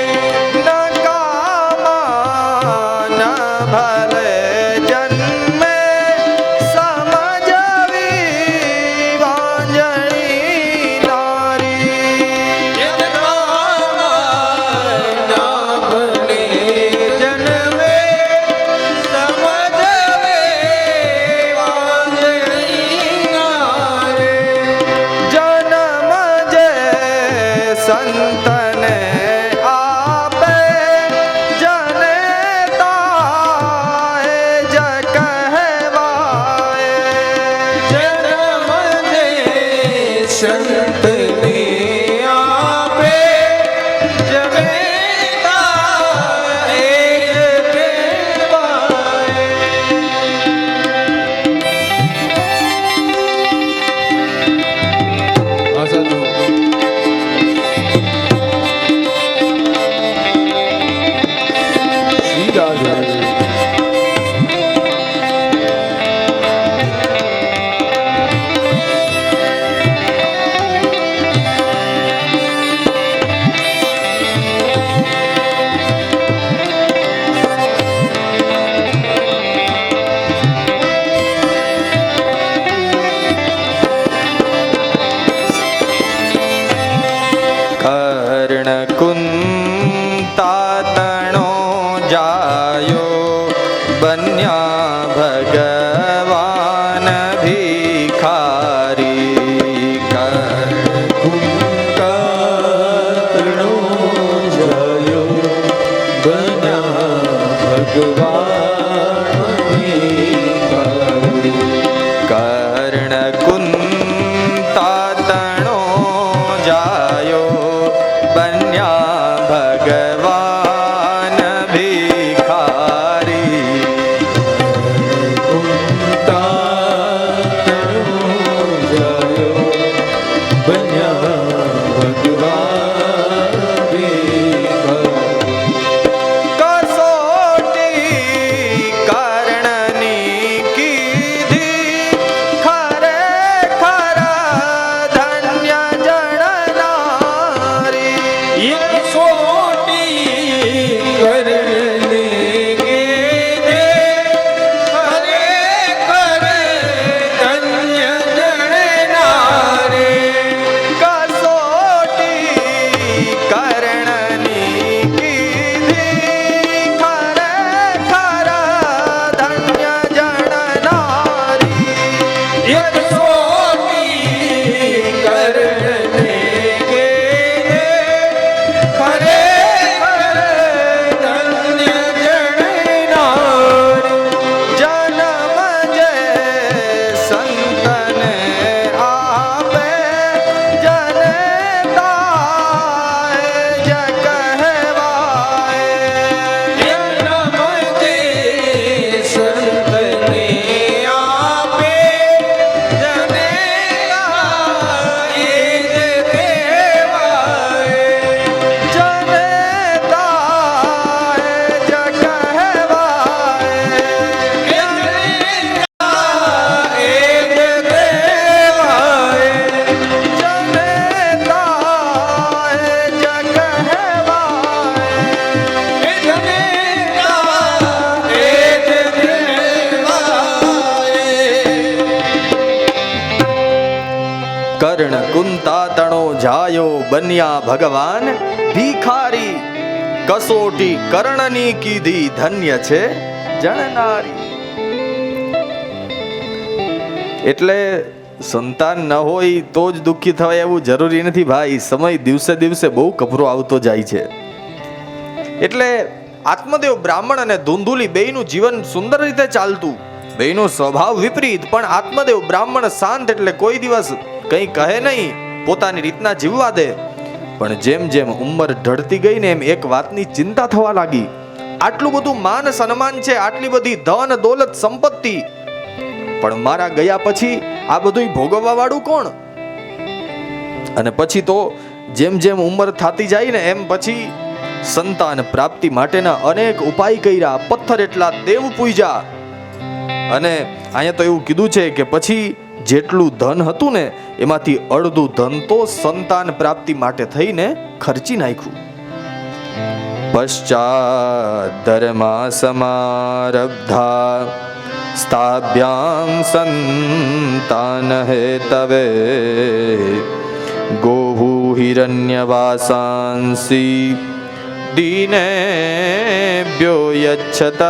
ન કામા ન ભલે જન્મે સમજવી વાંજણી નારી. એક પામના ભલે જન્મે સમજવી વાંજણી નારી. જન્મ જે સંતને આપે જનેતાએ જય કહેવાય. જન્મ જે સંતને આપે જનેતાએ કહેવાય. આ સાચું. શ્રી રાધે. કર્ણકુંતાતણો જાયો બન્યા ભગવાન ભિખારી. કર્ણકુંતાતણો જાયો બન્યા ભગવાન ભિખારી. કર્ણકુંતાતણો જાયો બન્યા ભગવાન ભિખારી. કુંતાતણો જાયો બન્યા ભગવાન ભિખારી. કસોટી કર્ણની કીધી ખરેખર ધન્ય જણનારી. એક સોટી કરને કીધે ખરેખર ધન્ય જણનારી. કસોટી કર્ણ કુંતા તણો જાયો બન્યા ભગવાન ભિખારી કસોટી કર્ણની કીધી ધન્ય છે જણનારી. એટલે સંતાન ન હોય તો જ દુઃખી થવાય એવું જરૂરી નથી ભાઈ. સમય દિવસે દિવસે બહુ કપરો આવતો જાય છે. એટલે આત્મદેવ બ્રાહ્મણ અને ધુંધુલી બેયનું જીવન સુંદર રીતે ચાલતું, બેયનો સ્વભાવ વિપરીત, પણ આત્મદેવ બ્રાહ્મણ શાંત, એટલે કોઈ દિવસ કંઈ કહે નહીં, પોતાની રીતના જીવવા દે. પણ જેમ જેમ ઉંમર ઢળતી ગઈ ને એમ એક વાતની ચિંતા થવા લાગી. આટલું બધું માન સન્માન છે, આટલી બધી ધન દોલત સંપત્તિ, પણ મારા ગયા પછી આ બધું ભોગવવા વાળું કોણ? અને પછી તો જેમ જેમ ઉંમર થતી જાય ને એમ પછી સંતાન પ્રાપ્તિ માટેના અનેક ઉપાય કર્યા, પથ્થર એટલા દેવ પૂજ્યા. અને અહીંયા તો એવું કીધું છે કે પછી જેટલું ધન હતું ને એમાંથી અડધું ધન તો સંતાન પ્રાપ્તિ માટે થઈને ખર્ચી નાખ્યું. પશ્ચાત ધર્મા સમારબ્ધા સ્થાભ્યામ સંતાન હેતવે ગોહુ હિરણ્યવાસાંસી દીનેભ્યો યચ્છતઃ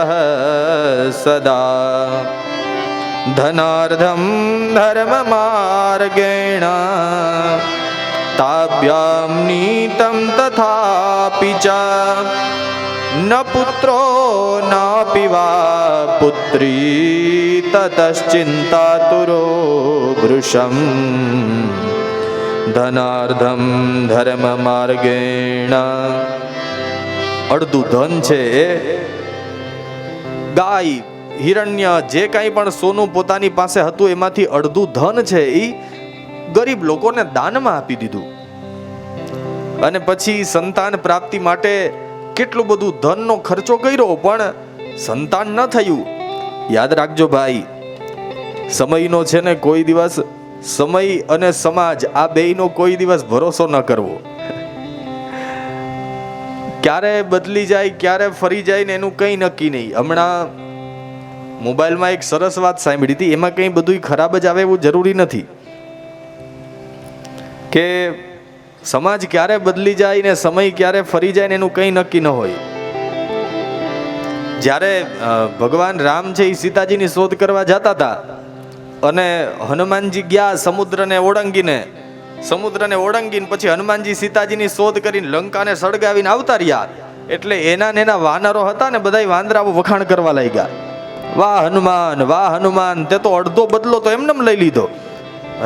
સદા ધનાર્ધમ ધર્મ માર્ગેણ તાભ્યામ નીતમ તથાપિ ચ ન પુત્રો નાપી વા પુત્રી તતશ્ચિંતાતુરો વૃષમ ધનાર્ધમ ધર્મ માર્ગેણ. અડધું ધન છે એ ગાય હિરણ્ય જે કાંઈ પણ સોનું પોતાની પાસે હતું એમાંથી અડધું ધન છે એ ગરીબ લોકોને દાનમાં આપી દીધું. અને પછી સંતાન પ્રાપ્તિ માટે કેટલું બધું ધનનો ખર્ચો કર્યો, પણ સંતાન ન થયું. યાદ રાખજો ભાઈ, સમયનો છે ને કોઈ દિવસ, સમય અને સમાજ આ બેયનો કોઈ દિવસ ભરોસો ન કરવો. ક્યારે બદલી જાય, ક્યારે ફરી જાય ને એનું કંઈ નક્કી નહીં. હમણાં મોબાઈલમાં એક સરસ વાત સાંભળી હતી, એમાં કંઈ બધું ખરાબ જ આવે એવું જરૂરી નથી. કે સમાજ ક્યારે બદલી જાય ને સમય ક્યારે ફરી જાય ને એનું કંઈ નક્કી ન હોય. જ્યારે ભગવાન રામ છે એ સીતાજીની શોધ કરવા જતા હતા અને હનુમાનજી ગયા સમુદ્રને ઓળંગીને પછી હનુમાનજી સીતાજીની શોધ કરીને લંકાને સળગાવીને આવતા રહ્યા. એટલે એના વાનરો હતા ને બધા વાંદરાઓ વખાણ કરવા લાગ્યા, વાહ હનુમાન, તે તો અડધો બદલો તો એમને લઈ લીધો.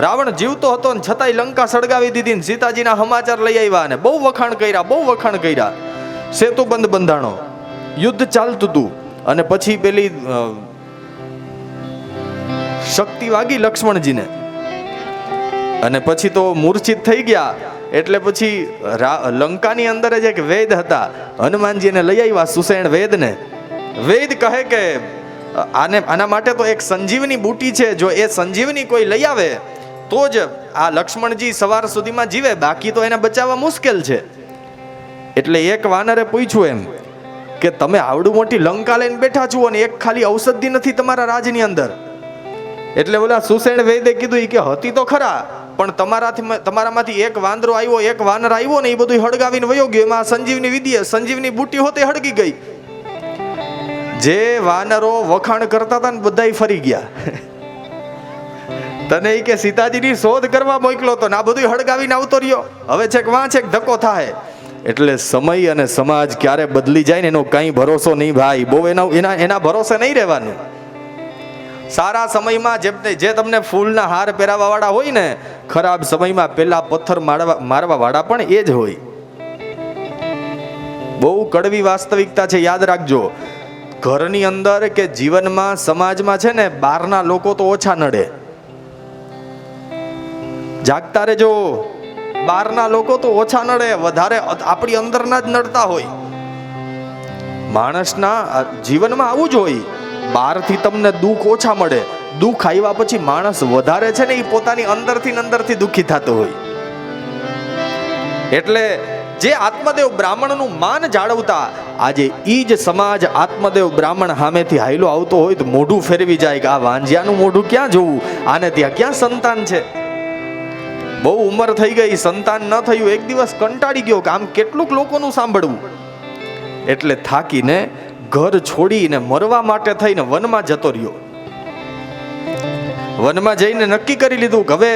રાવણ જીવતો હતો ને છતાંય લંકા સળગાવી દીધી ને સીતાજીના સમાચાર લઈ આવ્યા ને બહુ વખાણ કર્યા. સેતુ બંધ બંધાણો, યુદ્ધ ચાલતું હતું. અને પછી પેલી શક્તિ વાગી લક્ષ્મણજીને અને પછી તો મૂર્છિત થઈ ગયા. એટલે પછી લંકાની અંદર જ એક વેદ હતા, હનુમાનજીને લઈ આવ્યા સુષેણ વેદને. વેદ કહે કે આના માટે તો એક સંજીવની બુટી છે, જો એ સંજીવની કોઈ લઈ આવે તો જ આ લક્ષ્મણજી સવાર સુધીમાં જીવે, બાકી તો એને બચાવવા મુશ્કેલ છે. એટલે એક વાનરે પૂછ્યું એમ કે તમે આવડું મોટી લંકા લઈને બેઠા છો અને એક ખાલી ઔષધિ નથી તમારા રાજની અંદર. એટલે ઓલા સુષેણ વૈદે કીધું કે હતી તો ખરા, પણ તમારામાંથી એક વાંદરો આવ્યો, એક વાનર આવ્યો ને એ બધું હળગાવીને વયો ગયો. એમાં સંજીવની વિધિ, સંજીવની બુટી હોતે હળગી ગઈ. જે વાનરો વખાણ કરતા હતા ને બધાય ફરી ગયા. તને કે સીતાજીની શોધ કરવા મોકલો તો ના બધું હળગાવીને આવતો રહ્યો, હવે છેક વાં છેક ધક્કો થાય. એટલે સમય અને સમાજ ક્યારે બદલી જાય ને એનો કઈ ભરોસો નહીં ભાઈ. બહુ એના ભરોસે નહીં રહેવાનું. સારા સમયમાં જે તમને ફૂલના હાર પહેરાવા વાળા હોય ને, ખરાબ સમયમાં પેલા પથ્થર મારવા વાળા પણ એ જ હોય. બહુ કડવી વાસ્તવિકતા છે, યાદ રાખજો. ઘરની અંદર કે જીવનમાં સમાજમાં છે ને બહારના લોકો તો ઓછા નડે. જાગતા રહેજો, બહારના લોકો તો ઓછા નડે, વધારે આપણી અંદરના જ નડતા હોય. માણસના જીવનમાં આવું જ હોય. બહારથી તમને દુઃખ ઓછા મળે, દુઃખ આવ્યા પછી માણસ વધારે છે ને એ પોતાની અંદરથી દુઃખી થતો હોય. એટલે જે આત્મદેવ બ્રાહ્મણનું માન જાળવતા આજે ઈ જ સમાજ આત્મદેવ બ્રાહ્મણ સામેથી હાયલો આવતો હોય તો મોઢું ફેરવી જાય કે આ વાંજિયાનું મોઢું ક્યાં જોવું, આને ત્યાં ક્યાં સંતાન છે. બહુ ઉંમર થઈ ગઈ, સંતાન ન થયું, એક દિવસ કંટાળી ગયો કે આમ કેટલુંક લોકોનું સાંભળવું, એટલે થાકીને ઘર છોડીને મરવા માટે થઈને વનમાં જતો રહ્યો. વનમાં જઈને નક્કી કરી લીધું કે હવે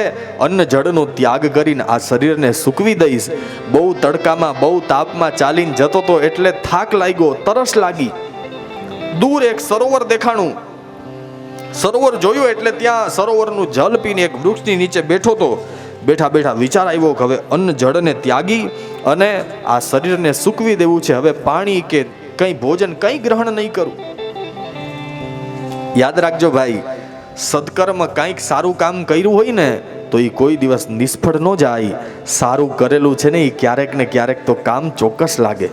અન્ન જળનો ત્યાગ કરીને આ શરીરને સૂકવી દઈશ. બહુ તડકામાં બહુ તાપમાં ચાલીને જતો તો એટલે થાક લાગ્યો, તરસ લાગી. દૂર એક સરોવર દેખાણું. સરોવર જોયું એટલે ત્યાં સરોવરનું જલ પીને એક વૃક્ષની નીચે બેઠો તો. બેઠા બેઠા વિચાર આવ્યો કે હવે અન્ન જળને ત્યાગી અને આ શરીરને સૂકવી દેવું છે. હવે પાણી કે કંઈ ભોજન કંઈ ગ્રહણ નહીં કરું. યાદ રાખજો ભાઈ, સત્કર્મ કંઈક સારું કામ કર્યું હોય ને તો એ કોઈ દિવસ નિષ્ફળ ન જાય. સારું કરેલું છે ને એ ક્યારેક ને ક્યારેક તો કામ ચોક્કસ લાગે.